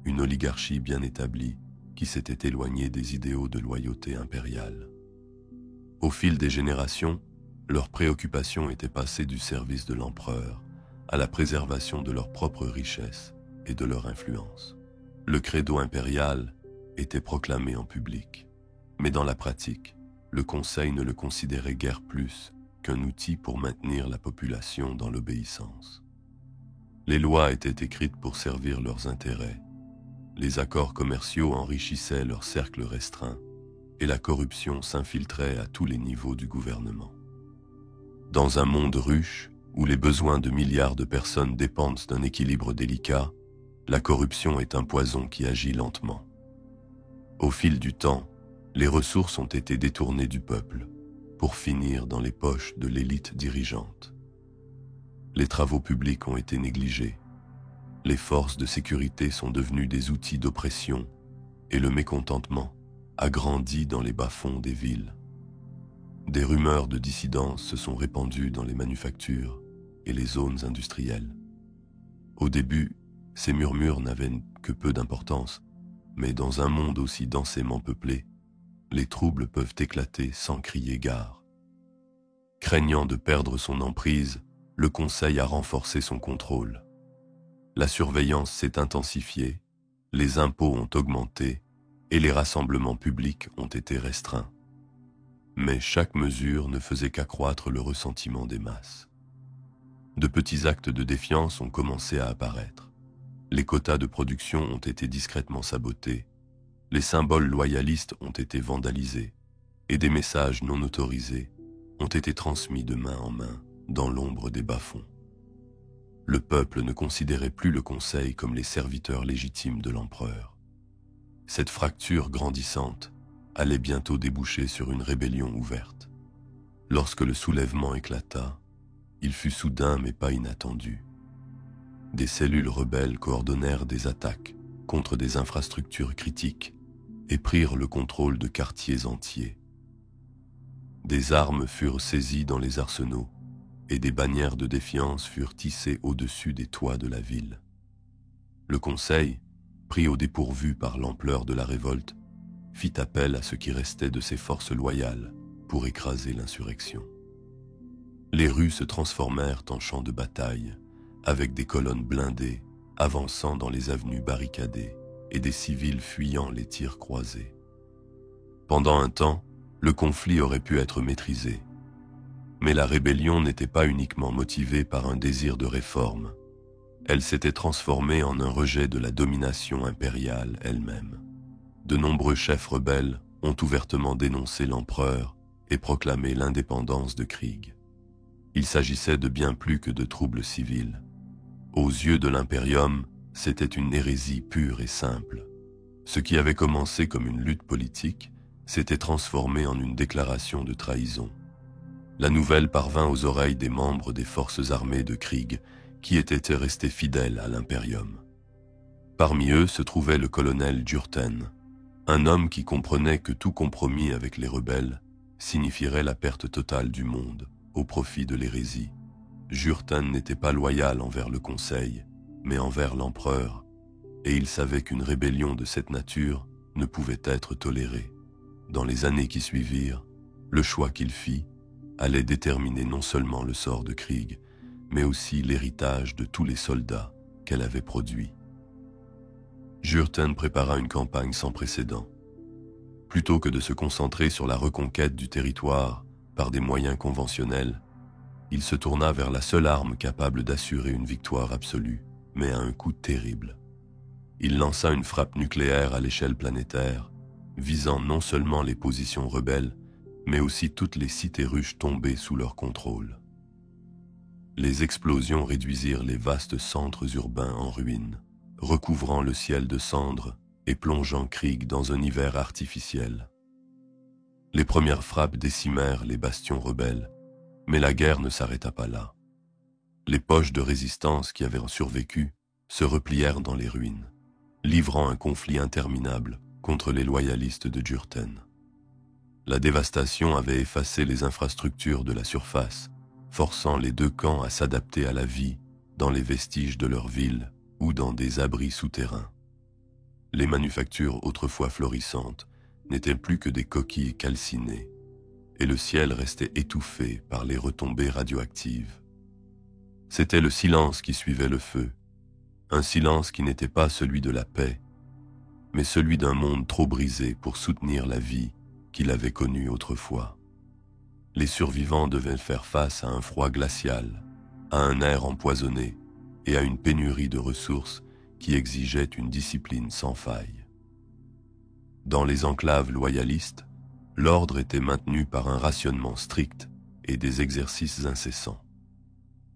une oligarchie bien établie qui s'était éloignée des idéaux de loyauté impériale. Au fil des générations, leurs préoccupations étaient passées du service de l'empereur à la préservation de leurs propres richesses et de leur influence. Le credo impérial était proclamé en public, mais dans la pratique, le Conseil ne le considérait guère plus qu'un outil pour maintenir la population dans l'obéissance. Les lois étaient écrites pour servir leurs intérêts, les accords commerciaux enrichissaient leur cercle restreint, et la corruption s'infiltrait à tous les niveaux du gouvernement. Dans un monde ruche, où les besoins de milliards de personnes dépendent d'un équilibre délicat, la corruption est un poison qui agit lentement. Au fil du temps, les ressources ont été détournées du peuple, pour finir dans les poches de l'élite dirigeante. Les travaux publics ont été négligés, les forces de sécurité sont devenues des outils d'oppression, et le mécontentement a grandi dans les bas-fonds des villes. Des rumeurs de dissidence se sont répandues dans les manufactures et les zones industrielles. Au début, ces murmures n'avaient que peu d'importance, mais dans un monde aussi densément peuplé, les troubles peuvent éclater sans crier gare. Craignant de perdre son emprise, le Conseil a renforcé son contrôle. La surveillance s'est intensifiée, les impôts ont augmenté et les rassemblements publics ont été restreints. Mais chaque mesure ne faisait qu'accroître le ressentiment des masses. De petits actes de défiance ont commencé à apparaître. Les quotas de production ont été discrètement sabotés, les symboles loyalistes ont été vandalisés, et des messages non autorisés ont été transmis de main en main dans l'ombre des bas-fonds. Le peuple ne considérait plus le Conseil comme les serviteurs légitimes de l'empereur. Cette fracture grandissante allait bientôt déboucher sur une rébellion ouverte. Lorsque le soulèvement éclata, il fut soudain mais pas inattendu. Des cellules rebelles coordonnèrent des attaques contre des infrastructures critiques et prirent le contrôle de quartiers entiers. Des armes furent saisies dans les arsenaux et des bannières de défiance furent tissées au-dessus des toits de la ville. Le Conseil, pris au dépourvu par l'ampleur de la révolte, fit appel à ce qui restait de ses forces loyales pour écraser l'insurrection. Les rues se transformèrent en champs de bataille, avec des colonnes blindées avançant dans les avenues barricadées et des civils fuyant les tirs croisés. Pendant un temps, le conflit aurait pu être maîtrisé, mais la rébellion n'était pas uniquement motivée par un désir de réforme. Elle s'était transformée en un rejet de la domination impériale elle-même. De nombreux chefs rebelles ont ouvertement dénoncé l'empereur et proclamer l'indépendance de Krieg. Il s'agissait de bien plus que de troubles civils. Aux yeux de l'Imperium, c'était une hérésie pure et simple. Ce qui avait commencé comme une lutte politique s'était transformé en une déclaration de trahison. La nouvelle parvint aux oreilles des membres des forces armées de Krieg qui étaient restés fidèles à l'Imperium. Parmi eux se trouvait le colonel Jurten, un homme qui comprenait que tout compromis avec les rebelles signifierait la perte totale du monde au profit de l'hérésie. Jurten n'était pas loyal envers le Conseil, mais envers l'empereur, et il savait qu'une rébellion de cette nature ne pouvait être tolérée. Dans les années qui suivirent, le choix qu'il fit allait déterminer non seulement le sort de Krieg, mais aussi l'héritage de tous les soldats qu'elle avait produits. Jurten prépara une campagne sans précédent. Plutôt que de se concentrer sur la reconquête du territoire par des moyens conventionnels, il se tourna vers la seule arme capable d'assurer une victoire absolue, mais à un coût terrible. Il lança une frappe nucléaire à l'échelle planétaire, visant non seulement les positions rebelles, mais aussi toutes les cités russes tombées sous leur contrôle. Les explosions réduisirent les vastes centres urbains en ruines, recouvrant le ciel de cendres et plongeant Krieg dans un hiver artificiel. Les premières frappes décimèrent les bastions rebelles, mais la guerre ne s'arrêta pas là. Les poches de résistance qui avaient survécu se replièrent dans les ruines, livrant un conflit interminable contre les loyalistes de Jurten. La dévastation avait effacé les infrastructures de la surface, forçant les deux camps à s'adapter à la vie dans les vestiges de leur ville ou dans des abris souterrains. Les manufactures autrefois florissantes n'étaient plus que des coquilles calcinées, et le ciel restait étouffé par les retombées radioactives. C'était le silence qui suivait le feu, un silence qui n'était pas celui de la paix, mais celui d'un monde trop brisé pour soutenir la vie qu'il avait connue autrefois. Les survivants devaient faire face à un froid glacial, à un air empoisonné et à une pénurie de ressources qui exigeait une discipline sans faille. Dans les enclaves loyalistes, l'ordre était maintenu par un rationnement strict et des exercices incessants.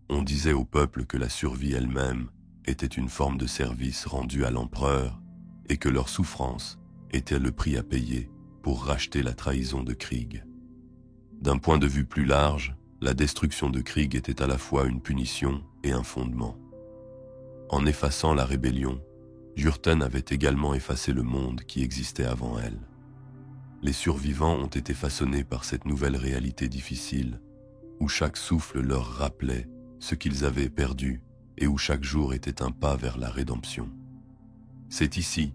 On disait au peuple que la survie elle-même était une forme de service rendu à l'empereur et que leur souffrance était le prix à payer pour racheter la trahison de Krieg. D'un point de vue plus large, la destruction de Krieg était à la fois une punition et un fondement. En effaçant la rébellion, Jurten avait également effacé le monde qui existait avant elle. Les survivants ont été façonnés par cette nouvelle réalité difficile, où chaque souffle leur rappelait ce qu'ils avaient perdu et où chaque jour était un pas vers la rédemption. C'est ici,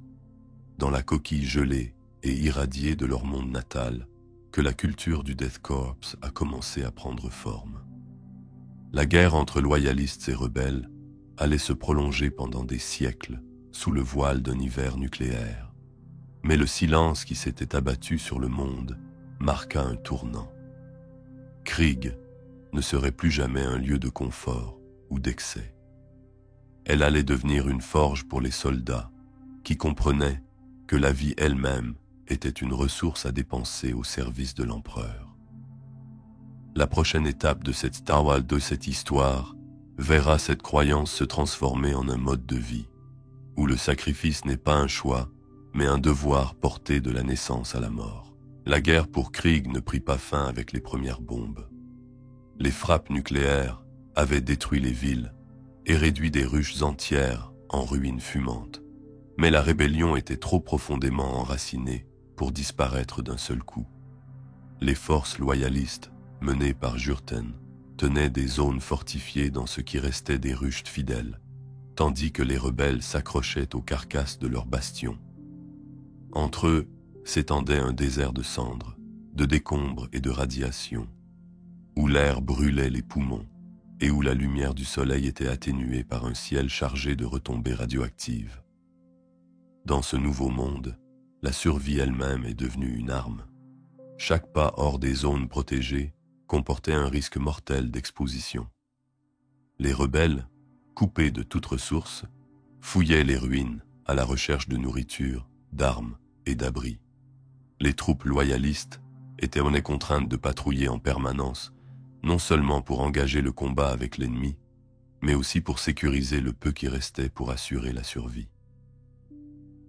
dans la coquille gelée et irradiée de leur monde natal, que la culture du Death Corps a commencé à prendre forme. La guerre entre loyalistes et rebelles allait se prolonger pendant des siècles sous le voile d'un hiver nucléaire. Mais le silence qui s'était abattu sur le monde marqua un tournant. Krieg ne serait plus jamais un lieu de confort ou d'excès. Elle allait devenir une forge pour les soldats qui comprenaient que la vie elle-même était une ressource à dépenser au service de l'empereur. La prochaine étape de cette histoire verra cette croyance se transformer en un mode de vie, où le sacrifice n'est pas un choix, mais un devoir porté de la naissance à la mort. La guerre pour Krieg ne prit pas fin avec les premières bombes. Les frappes nucléaires avaient détruit les villes et réduit des ruches entières en ruines fumantes. Mais la rébellion était trop profondément enracinée pour disparaître d'un seul coup. Les forces loyalistes, menées par Jurten, tenaient des zones fortifiées dans ce qui restait des ruches fidèles, tandis que les rebelles s'accrochaient aux carcasses de leurs bastions. Entre eux s'étendait un désert de cendres, de décombres et de radiations, où l'air brûlait les poumons et où la lumière du soleil était atténuée par un ciel chargé de retombées radioactives. Dans ce nouveau monde, la survie elle-même est devenue une arme. Chaque pas hors des zones protégées comportait un risque mortel d'exposition. Les rebelles, coupés de toute ressource, fouillaient les ruines à la recherche de nourriture, d'armes et d'abris. Les troupes loyalistes, étaient contraintes de patrouiller en permanence, non seulement pour engager le combat avec l'ennemi, mais aussi pour sécuriser le peu qui restait pour assurer la survie.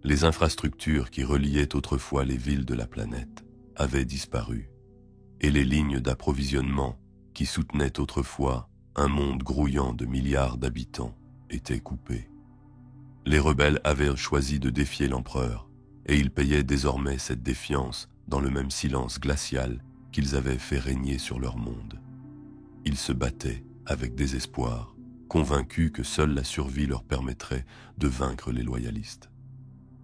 Les infrastructures qui reliaient autrefois les villes de la planète avaient disparu, et les lignes d'approvisionnement qui soutenaient autrefois un monde grouillant de milliards d'habitants étaient coupées. Les rebelles avaient choisi de défier l'empereur, et ils payaient désormais cette défiance dans le même silence glacial qu'ils avaient fait régner sur leur monde. Ils se battaient avec désespoir, convaincus que seule la survie leur permettrait de vaincre les loyalistes.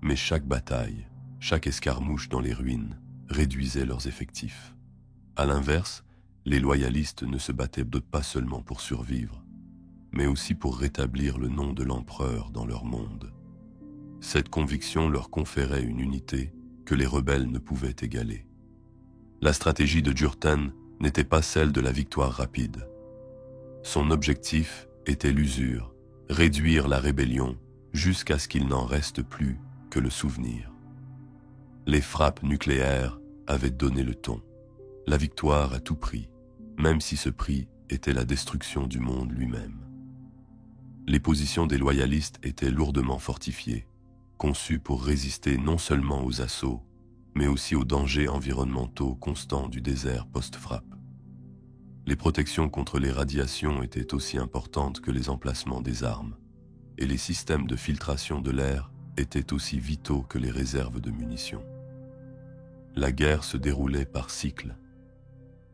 Mais chaque bataille, chaque escarmouche dans les ruines, réduisait leurs effectifs. À l'inverse, les loyalistes ne se battaient pas seulement pour survivre, mais aussi pour rétablir le nom de l'empereur dans leur monde. Cette conviction leur conférait une unité que les rebelles ne pouvaient égaler. La stratégie de Jurten n'était pas celle de la victoire rapide. Son objectif était l'usure, réduire la rébellion jusqu'à ce qu'il n'en reste plus que le souvenir. Les frappes nucléaires avaient donné le ton. La victoire à tout prix, même si ce prix était la destruction du monde lui-même. Les positions des loyalistes étaient lourdement fortifiées, conçues pour résister non seulement aux assauts, mais aussi aux dangers environnementaux constants du désert post-frappe. Les protections contre les radiations étaient aussi importantes que les emplacements des armes, et les systèmes de filtration de l'air étaient aussi vitaux que les réserves de munitions. La guerre se déroulait par cycles.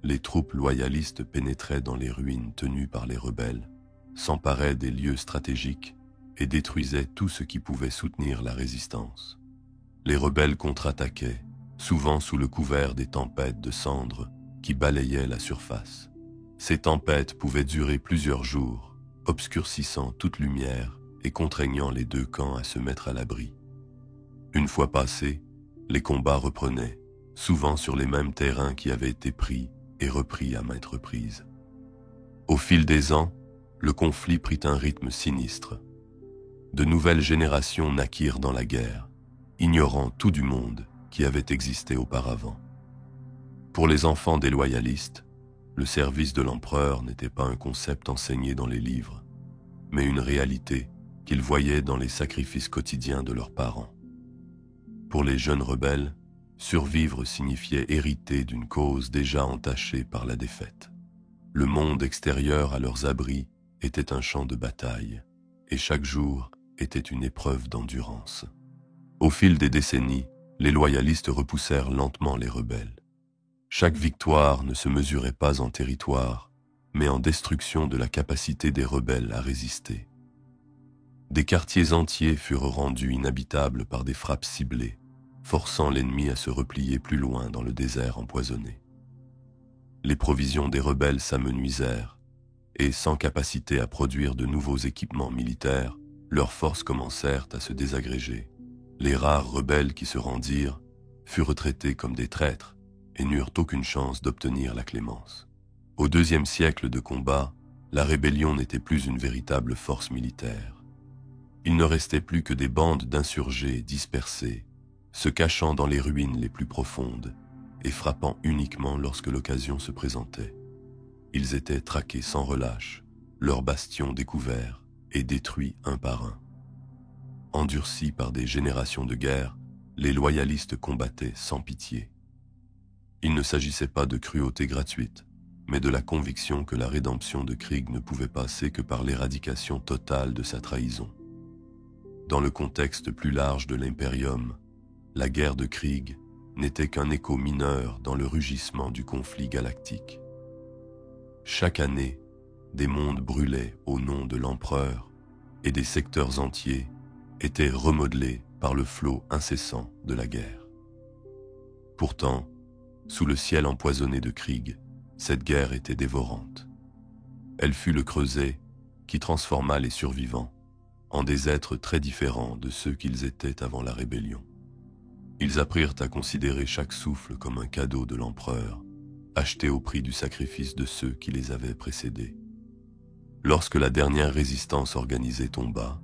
Les troupes loyalistes pénétraient dans les ruines tenues par les rebelles, s'emparaient des lieux stratégiques et détruisaient tout ce qui pouvait soutenir la résistance. Les rebelles contre-attaquaient, souvent sous le couvert des tempêtes de cendres qui balayaient la surface. Ces tempêtes pouvaient durer plusieurs jours, obscurcissant toute lumière et contraignant les deux camps à se mettre à l'abri. Une fois passés, les combats reprenaient, souvent sur les mêmes terrains qui avaient été pris et repris à maintes reprises. Au fil des ans, le conflit prit un rythme sinistre. De nouvelles générations naquirent dans la guerre, ignorant tout du monde qui avait existé auparavant. Pour les enfants des loyalistes, le service de l'empereur n'était pas un concept enseigné dans les livres, mais une réalité qu'ils voyaient dans les sacrifices quotidiens de leurs parents. Pour les jeunes rebelles, survivre signifiait hériter d'une cause déjà entachée par la défaite. Le monde extérieur à leurs abris était un champ de bataille, et chaque jour était une épreuve d'endurance. Au fil des décennies, les loyalistes repoussèrent lentement les rebelles. Chaque victoire ne se mesurait pas en territoire, mais en destruction de la capacité des rebelles à résister. Des quartiers entiers furent rendus inhabitables par des frappes ciblées, forçant l'ennemi à se replier plus loin dans le désert empoisonné. Les provisions des rebelles s'amenuisèrent, et sans capacité à produire de nouveaux équipements militaires, leurs forces commencèrent à se désagréger. Les rares rebelles qui se rendirent furent traités comme des traîtres et n'eurent aucune chance d'obtenir la clémence. Au deuxième siècle de combat, la rébellion n'était plus une véritable force militaire. Il ne restait plus que des bandes d'insurgés dispersés, se cachant dans les ruines les plus profondes et frappant uniquement lorsque l'occasion se présentait. Ils étaient traqués sans relâche, leurs bastions découverts et détruits un par un. Endurcis par des générations de guerre, les loyalistes combattaient sans pitié. Il ne s'agissait pas de cruauté gratuite, mais de la conviction que la rédemption de Krieg ne pouvait passer que par l'éradication totale de sa trahison. Dans le contexte plus large de l'Imperium, la guerre de Krieg n'était qu'un écho mineur dans le rugissement du conflit galactique. Chaque année, des mondes brûlaient au nom de l'empereur et des secteurs entiers étaient remodelés par le flot incessant de la guerre. Pourtant, sous le ciel empoisonné de Krieg, cette guerre était dévorante. Elle fut le creuset qui transforma les survivants en des êtres très différents de ceux qu'ils étaient avant la rébellion. Ils apprirent à considérer chaque souffle comme un cadeau de l'empereur, acheté au prix du sacrifice de ceux qui les avaient précédés. Lorsque la dernière résistance organisée tomba,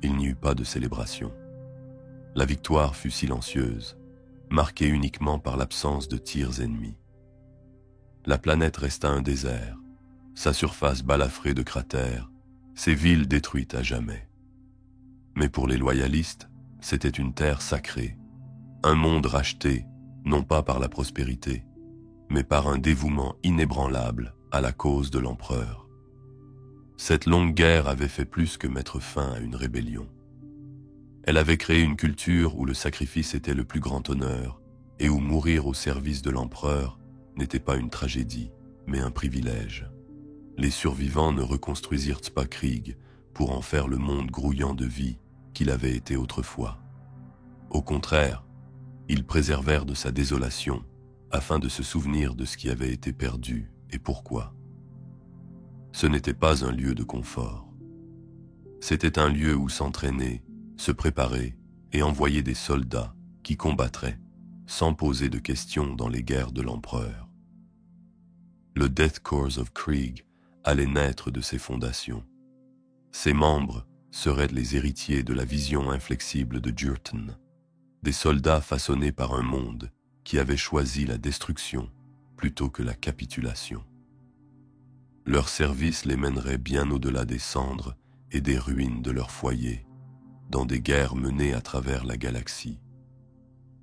il n'y eut pas de célébration. La victoire fut silencieuse, marqué uniquement par l'absence de tirs ennemis. La planète resta un désert, sa surface balafrée de cratères, ses villes détruites à jamais. Mais pour les loyalistes, c'était une terre sacrée, un monde racheté, non pas par la prospérité, mais par un dévouement inébranlable à la cause de l'empereur. Cette longue guerre avait fait plus que mettre fin à une rébellion. Elle avait créé une culture où le sacrifice était le plus grand honneur et où mourir au service de l'empereur n'était pas une tragédie, mais un privilège. Les survivants ne reconstruisirent pas Krieg pour en faire le monde grouillant de vie qu'il avait été autrefois. Au contraire, ils préservèrent de sa désolation afin de se souvenir de ce qui avait été perdu et pourquoi. Ce n'était pas un lieu de confort. C'était un lieu où s'entraîner, se préparer et envoyer des soldats qui combattraient sans poser de questions dans les guerres de l'empereur. Le Death Corps of Krieg allait naître de ses fondations. Ses membres seraient les héritiers de la vision inflexible de Jurten, des soldats façonnés par un monde qui avait choisi la destruction plutôt que la capitulation. Leur service les mènerait bien au-delà des cendres et des ruines de leur foyer, dans des guerres menées à travers la galaxie.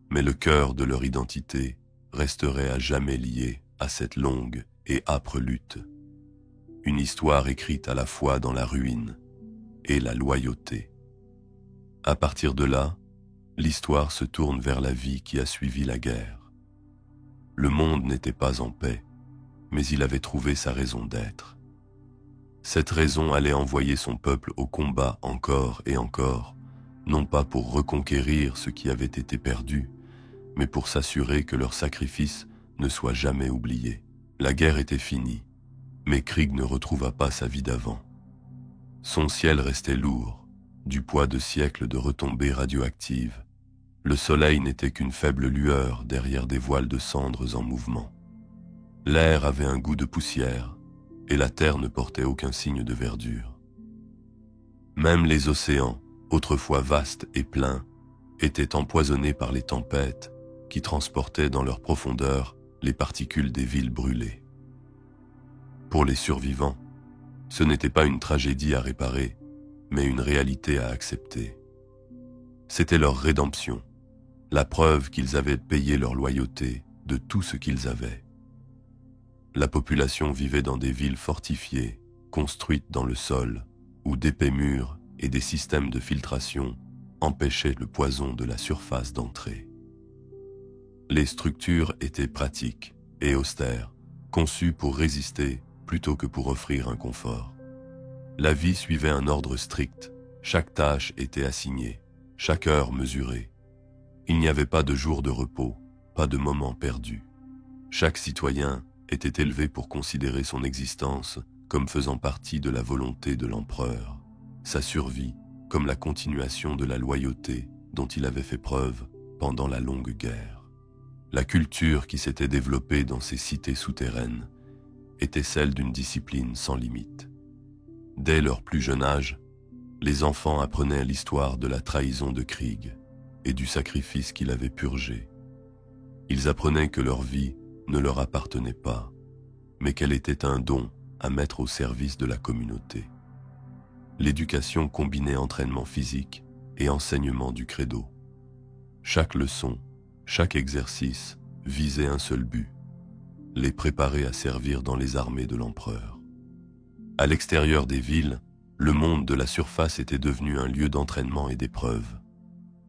Mais le cœur de leur identité resterait à jamais lié à cette longue et âpre lutte. Une histoire écrite à la fois dans la ruine et la loyauté. À partir de là, l'histoire se tourne vers la vie qui a suivi la guerre. Le monde n'était pas en paix, mais il avait trouvé sa raison d'être. Cette raison allait envoyer son peuple au combat encore et encore, non pas pour reconquérir ce qui avait été perdu, mais pour s'assurer que leur sacrifice ne soit jamais oublié. La guerre était finie, mais Krieg ne retrouva pas sa vie d'avant. Son ciel restait lourd, du poids de siècles de retombées radioactives. Le soleil n'était qu'une faible lueur derrière des voiles de cendres en mouvement. L'air avait un goût de poussière, et la terre ne portait aucun signe de verdure. Même les océans, autrefois vastes et pleins, étaient empoisonnés par les tempêtes qui transportaient dans leur profondeur les particules des villes brûlées. Pour les survivants, ce n'était pas une tragédie à réparer, mais une réalité à accepter. C'était leur rédemption, la preuve qu'ils avaient payé leur loyauté de tout ce qu'ils avaient. La population vivait dans des villes fortifiées, construites dans le sol, où d'épais murs et des systèmes de filtration empêchaient le poison de la surface d'entrer. Les structures étaient pratiques et austères, conçues pour résister plutôt que pour offrir un confort. La vie suivait un ordre strict, chaque tâche était assignée, chaque heure mesurée. Il n'y avait pas de jour de repos, pas de moment perdu. Chaque citoyen était élevé pour considérer son existence comme faisant partie de la volonté de l'empereur, sa survie comme la continuation de la loyauté dont il avait fait preuve pendant la longue guerre. La culture qui s'était développée dans ces cités souterraines était celle d'une discipline sans limite. Dès leur plus jeune âge, les enfants apprenaient l'histoire de la trahison de Krieg et du sacrifice qu'il avait purgé. Ils apprenaient que leur vie ne leur appartenait pas, mais qu'elle était un don à mettre au service de la communauté. L'éducation combinait entraînement physique et enseignement du credo. Chaque leçon, chaque exercice visait un seul but, les préparer à servir dans les armées de l'empereur. À l'extérieur des villes, le monde de la surface était devenu un lieu d'entraînement et d'épreuve.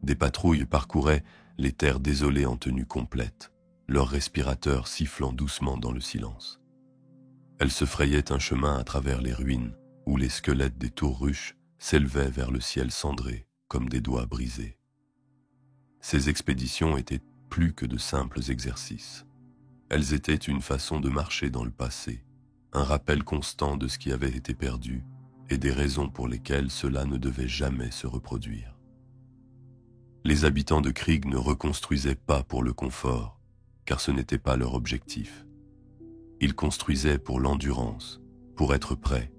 Des patrouilles parcouraient les terres désolées en tenue complète, leurs respirateurs sifflant doucement dans le silence. Elles se frayaient un chemin à travers les ruines où les squelettes des tours ruches s'élevaient vers le ciel cendré comme des doigts brisés. Ces expéditions étaient plus que de simples exercices. Elles étaient une façon de marcher dans le passé, un rappel constant de ce qui avait été perdu et des raisons pour lesquelles cela ne devait jamais se reproduire. Les habitants de Krieg ne reconstruisaient pas pour le confort, car ce n'était pas leur objectif. Ils construisaient pour l'endurance, pour être prêts,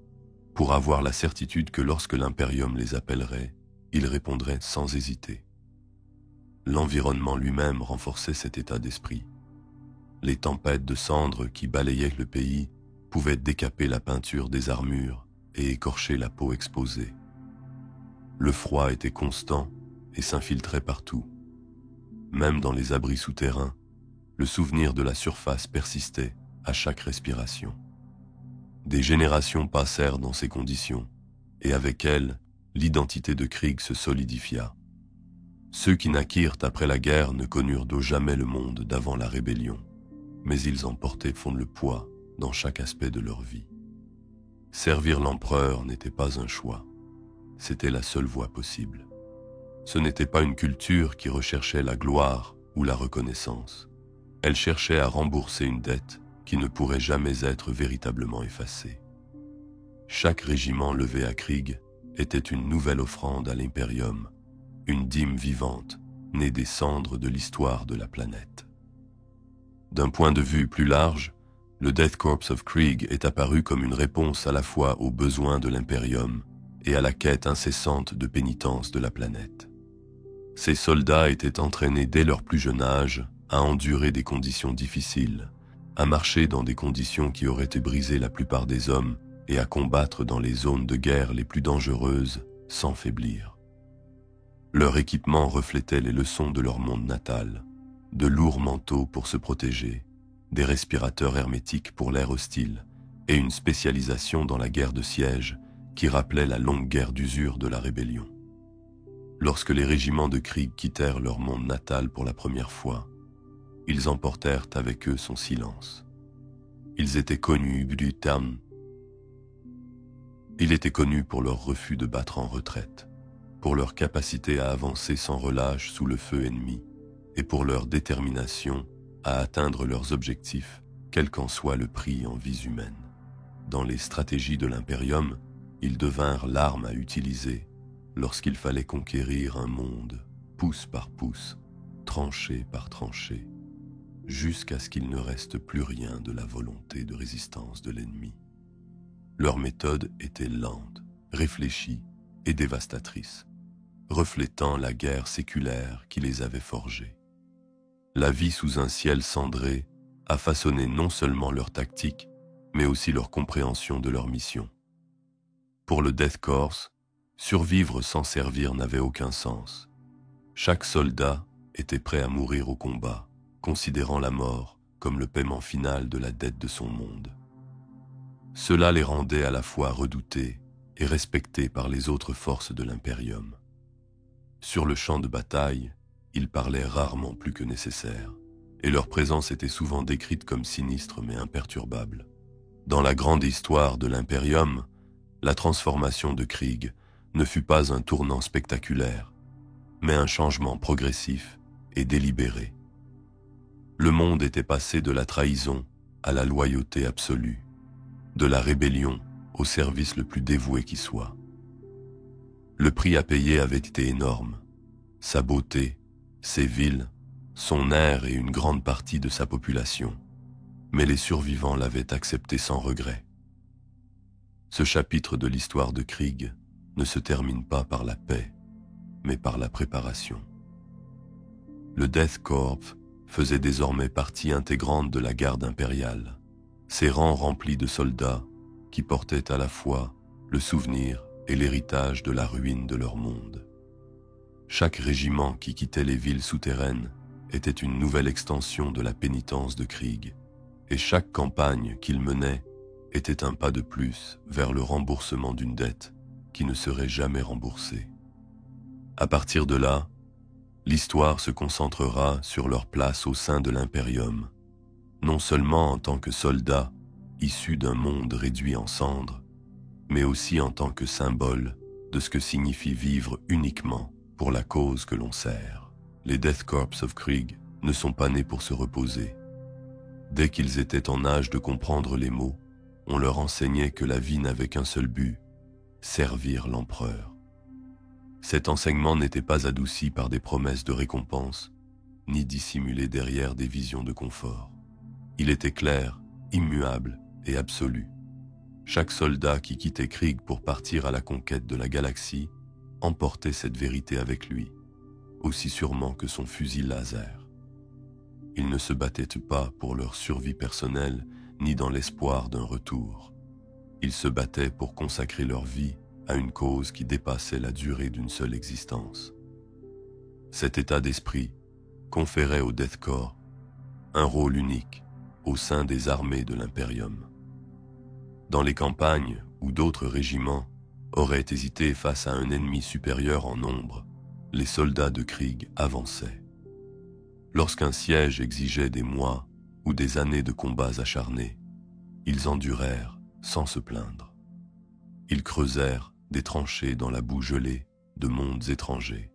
pour avoir la certitude que lorsque l'Imperium les appellerait, ils répondraient sans hésiter. L'environnement lui-même renforçait cet état d'esprit. Les tempêtes de cendres qui balayaient le pays pouvaient décaper la peinture des armures et écorcher la peau exposée. Le froid était constant et s'infiltrait partout. Même dans les abris souterrains, le souvenir de la surface persistait à chaque respiration. Des générations passèrent dans ces conditions, et avec elles, l'identité de Krieg se solidifia. Ceux qui naquirent après la guerre ne connurent d'eau jamais le monde d'avant la rébellion, mais ils en portaient fond le poids dans chaque aspect de leur vie. Servir l'empereur n'était pas un choix, c'était la seule voie possible. Ce n'était pas une culture qui recherchait la gloire ou la reconnaissance. Elle cherchait à rembourser une dette qui ne pourrait jamais être véritablement effacée. Chaque régiment levé à Krieg était une nouvelle offrande à l'Imperium, une dîme vivante, née des cendres de l'histoire de la planète. D'un point de vue plus large, le Death Corps of Krieg est apparu comme une réponse à la fois aux besoins de l'Imperium et à la quête incessante de pénitence de la planète. Ces soldats étaient entraînés dès leur plus jeune âge à endurer des conditions difficiles, à marcher dans des conditions qui auraient brisé la plupart des hommes et à combattre dans les zones de guerre les plus dangereuses sans faiblir. Leur équipement reflétait les leçons de leur monde natal, de lourds manteaux pour se protéger, des respirateurs hermétiques pour l'air hostile et une spécialisation dans la guerre de siège qui rappelait la longue guerre d'usure de la rébellion. Lorsque les régiments de Krieg quittèrent leur monde natal pour la première fois, ils emportèrent avec eux son silence. Ils étaient connus du terme. Il était connu pour leur refus de battre en retraite, pour leur capacité à avancer sans relâche sous le feu ennemi et pour leur détermination à atteindre leurs objectifs, quel qu'en soit le prix en vies humaines. Dans les stratégies de l'Imperium, ils devinrent l'arme à utiliser lorsqu'il fallait conquérir un monde, pouce par pouce, tranchée par tranchée, jusqu'à ce qu'il ne reste plus rien de la volonté de résistance de l'ennemi. Leur méthode était lente, réfléchie et dévastatrice, reflétant la guerre séculaire qui les avait forgés. La vie sous un ciel cendré a façonné non seulement leur tactique, mais aussi leur compréhension de leur mission. Pour le Death Corps, survivre sans servir n'avait aucun sens. Chaque soldat était prêt à mourir au combat, considérant la mort comme le paiement final de la dette de son monde. Cela les rendait à la fois redoutés et respectés par les autres forces de l'Imperium. Sur le champ de bataille, ils parlaient rarement plus que nécessaire, et leur présence était souvent décrite comme sinistre mais imperturbable. Dans la grande histoire de l'Imperium, la transformation de Krieg ne fut pas un tournant spectaculaire, mais un changement progressif et délibéré. Le monde était passé de la trahison à la loyauté absolue, de la rébellion au service le plus dévoué qui soit. Le prix à payer avait été énorme. Sa beauté, ses villes, son air et une grande partie de sa population. Mais les survivants l'avaient accepté sans regret. Ce chapitre de l'histoire de Krieg ne se termine pas par la paix, mais par la préparation. Le Death Corps faisait désormais partie intégrante de la garde impériale, ses rangs remplis de soldats qui portaient à la fois le souvenir et l'héritage de la ruine de leur monde. Chaque régiment qui quittait les villes souterraines était une nouvelle extension de la pénitence de Krieg, et chaque campagne qu'il menait était un pas de plus vers le remboursement d'une dette qui ne serait jamais remboursée. À partir de là, l'histoire se concentrera sur leur place au sein de l'Imperium, non seulement en tant que soldats issus d'un monde réduit en cendres, mais aussi en tant que symbole de ce que signifie vivre uniquement pour la cause que l'on sert. Les Death Corps of Krieg ne sont pas nés pour se reposer. Dès qu'ils étaient en âge de comprendre les mots, on leur enseignait que la vie n'avait qu'un seul but, servir l'empereur. Cet enseignement n'était pas adouci par des promesses de récompense, ni dissimulé derrière des visions de confort. Il était clair, immuable et absolu. Chaque soldat qui quittait Krieg pour partir à la conquête de la galaxie emportait cette vérité avec lui. aussi sûrement que son fusil laser. Ils ne se battaient pas pour leur survie personnelle, ni dans l'espoir d'un retour. Ils se battaient pour consacrer leur vie à une cause qui dépassait la durée d'une seule existence. Cet état d'esprit conférait au Death Corps un rôle unique au sein des armées de l'Imperium. Dans les campagnes où d'autres régiments auraient hésité face à un ennemi supérieur en nombre, les soldats de Krieg avançaient. Lorsqu'un siège exigeait des mois ou des années de combats acharnés, ils endurèrent sans se plaindre. Ils creusèrent des tranchées dans la boue gelée de mondes étrangers,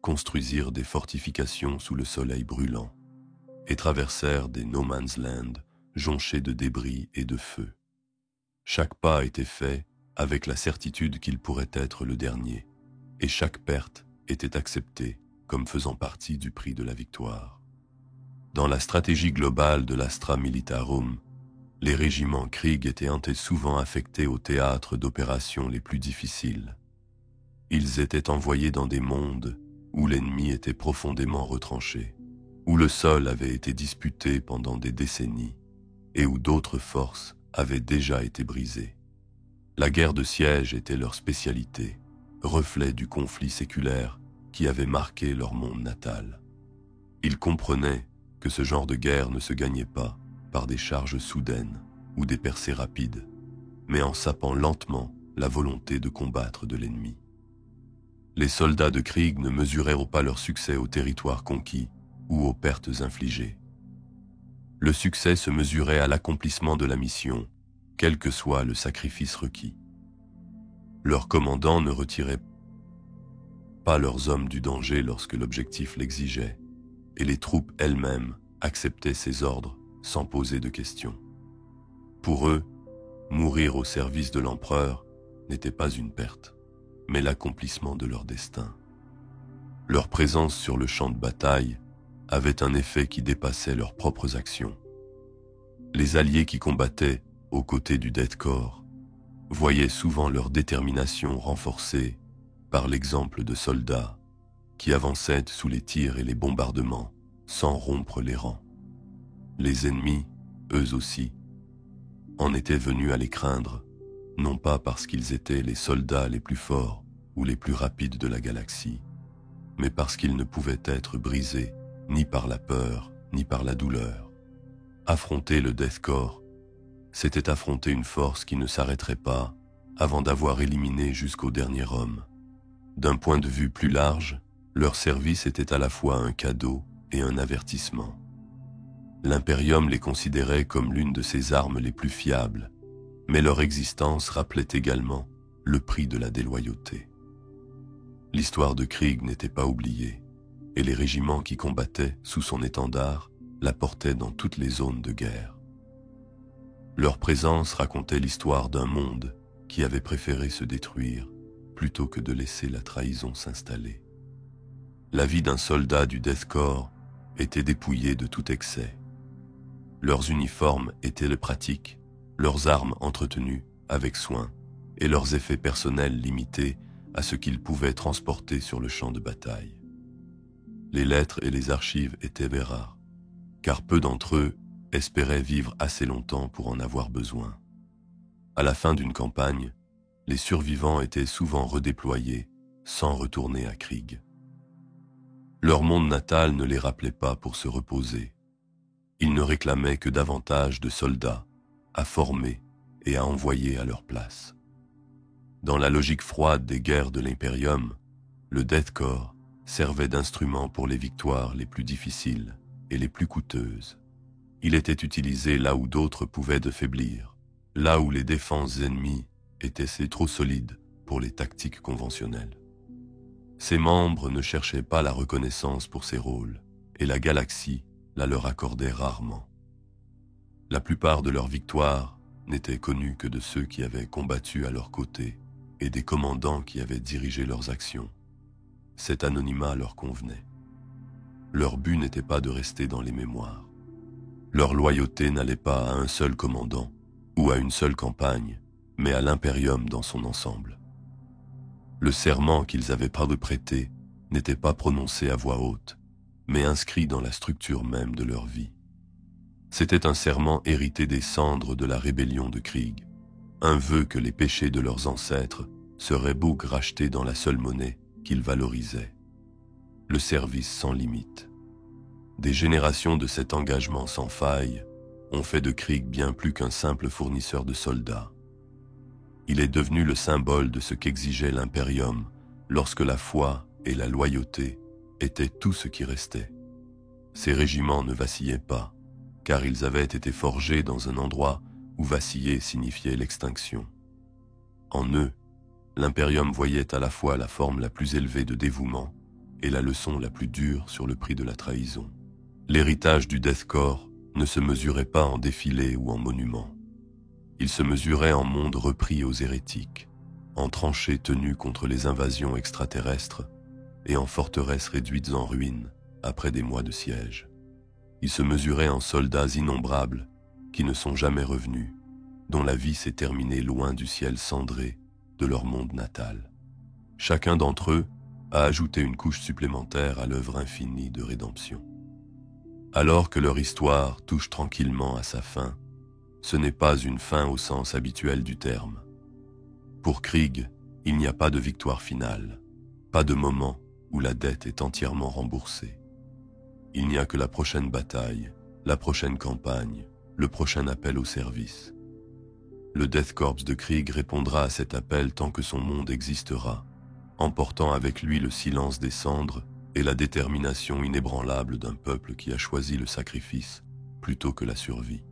construisirent des fortifications sous le soleil brûlant et traversèrent des no man's land jonchés de débris et de feu. Chaque pas était fait avec la certitude qu'il pourrait être le dernier, et chaque perte était acceptée comme faisant partie du prix de la victoire. Dans la stratégie globale de l'Astra Militarum, les régiments Krieg étaient souvent affectés au théâtre d'opérations les plus difficiles. Ils étaient envoyés dans des mondes où l'ennemi était profondément retranché, où le sol avait été disputé pendant des décennies et où d'autres forces avaient déjà été brisées. La guerre de siège était leur spécialité, reflet du conflit séculaire qui avait marqué leur monde natal. Ils comprenaient que ce genre de guerre ne se gagnait pas par des charges soudaines ou des percées rapides, mais en sapant lentement la volonté de combattre de l'ennemi. Les soldats de Krieg ne mesurèrent pas leur succès au territoire conquis ou aux pertes infligées. Le succès se mesurait à l'accomplissement de la mission, quel que soit le sacrifice requis. Leurs commandants ne retiraient pas leurs hommes du danger lorsque l'objectif l'exigeait, et les troupes elles-mêmes acceptaient ces ordres sans poser de questions. Pour eux, mourir au service de l'empereur n'était pas une perte, mais l'accomplissement de leur destin. Leur présence sur le champ de bataille avait un effet qui dépassait leurs propres actions. Les alliés qui combattaient aux côtés du Death Corps voyaient souvent leur détermination renforcée par l'exemple de soldats qui avançaient sous les tirs et les bombardements sans rompre les rangs. Les ennemis, eux aussi, en étaient venus à les craindre, non pas parce qu'ils étaient les soldats les plus forts ou les plus rapides de la galaxie, mais parce qu'ils ne pouvaient être brisés ni par la peur, ni par la douleur. Affronter le Death Corps, c'était affronter une force qui ne s'arrêterait pas avant d'avoir éliminé jusqu'au dernier homme. D'un point de vue plus large, leur service était à la fois un cadeau et un avertissement. L'Imperium les considérait comme l'une de ses armes les plus fiables, mais leur existence rappelait également le prix de la déloyauté. L'histoire de Krieg n'était pas oubliée, et les régiments qui combattaient sous son étendard la portaient dans toutes les zones de guerre. Leur présence racontait l'histoire d'un monde qui avait préféré se détruire plutôt que de laisser la trahison s'installer. La vie d'un soldat du Death Corps était dépouillée de tout excès. Leurs uniformes étaient pratiques, leurs armes entretenues avec soin et leurs effets personnels limités à ce qu'ils pouvaient transporter sur le champ de bataille. Les lettres et les archives étaient rares, car peu d'entre eux espéraient vivre assez longtemps pour en avoir besoin. À la fin d'une campagne, les survivants étaient souvent redéployés sans retourner à Krieg. Leur monde natal ne les rappelait pas pour se reposer. Ils ne réclamaient que davantage de soldats à former et à envoyer à leur place. Dans la logique froide des guerres de l'Imperium, le Death Corps servait d'instrument pour les victoires les plus difficiles et les plus coûteuses. Il était utilisé là où d'autres pouvaient de faiblir, là où les défenses ennemies étaient trop solides pour les tactiques conventionnelles. Ses membres ne cherchaient pas la reconnaissance pour ces rôles, et la galaxie la leur accordait rarement. La plupart de leurs victoires n'étaient connues que de ceux qui avaient combattu à leur côté et des commandants qui avaient dirigé leurs actions. Cet anonymat leur convenait. Leur but n'était pas de rester dans les mémoires. Leur loyauté n'allait pas à un seul commandant ou à une seule campagne, mais à l'Imperium dans son ensemble. Le serment qu'ils avaient prêté n'était pas prononcé à voix haute, mais inscrit dans la structure même de leur vie. C'était un serment hérité des cendres de la rébellion de Krieg, un vœu que les péchés de leurs ancêtres seraient bouc rachetés dans la seule monnaie qu'ils valorisaient, le service sans limite. Des générations de cet engagement sans faille ont fait de Krieg bien plus qu'un simple fournisseur de soldats. Il est devenu le symbole de ce qu'exigeait l'impérium lorsque la foi et la loyauté étaient tout ce qui restait. Ces régiments ne vacillaient pas, car ils avaient été forgés dans un endroit où vaciller signifiait l'extinction. En eux, l'impérium voyait à la fois la forme la plus élevée de dévouement et la leçon la plus dure sur le prix de la trahison. L'héritage du Death Corps ne se mesurait pas en défilés ou en monuments. Il se mesurait en monde repris aux hérétiques, en tranchées tenues contre les invasions extraterrestres et en forteresses réduites en ruines après des mois de siège. Il se mesurait en soldats innombrables qui ne sont jamais revenus, dont la vie s'est terminée loin du ciel cendré de leur monde natal. Chacun d'entre eux a ajouté une couche supplémentaire à l'œuvre infinie de rédemption. Alors que leur histoire touche tranquillement à sa fin, ce n'est pas une fin au sens habituel du terme. Pour Krieg, il n'y a pas de victoire finale, pas de moment où la dette est entièrement remboursée. Il n'y a que la prochaine bataille, la prochaine campagne, le prochain appel au service. Le Death Corps de Krieg répondra à cet appel tant que son monde existera, emportant avec lui le silence des cendres et la détermination inébranlable d'un peuple qui a choisi le sacrifice plutôt que la survie.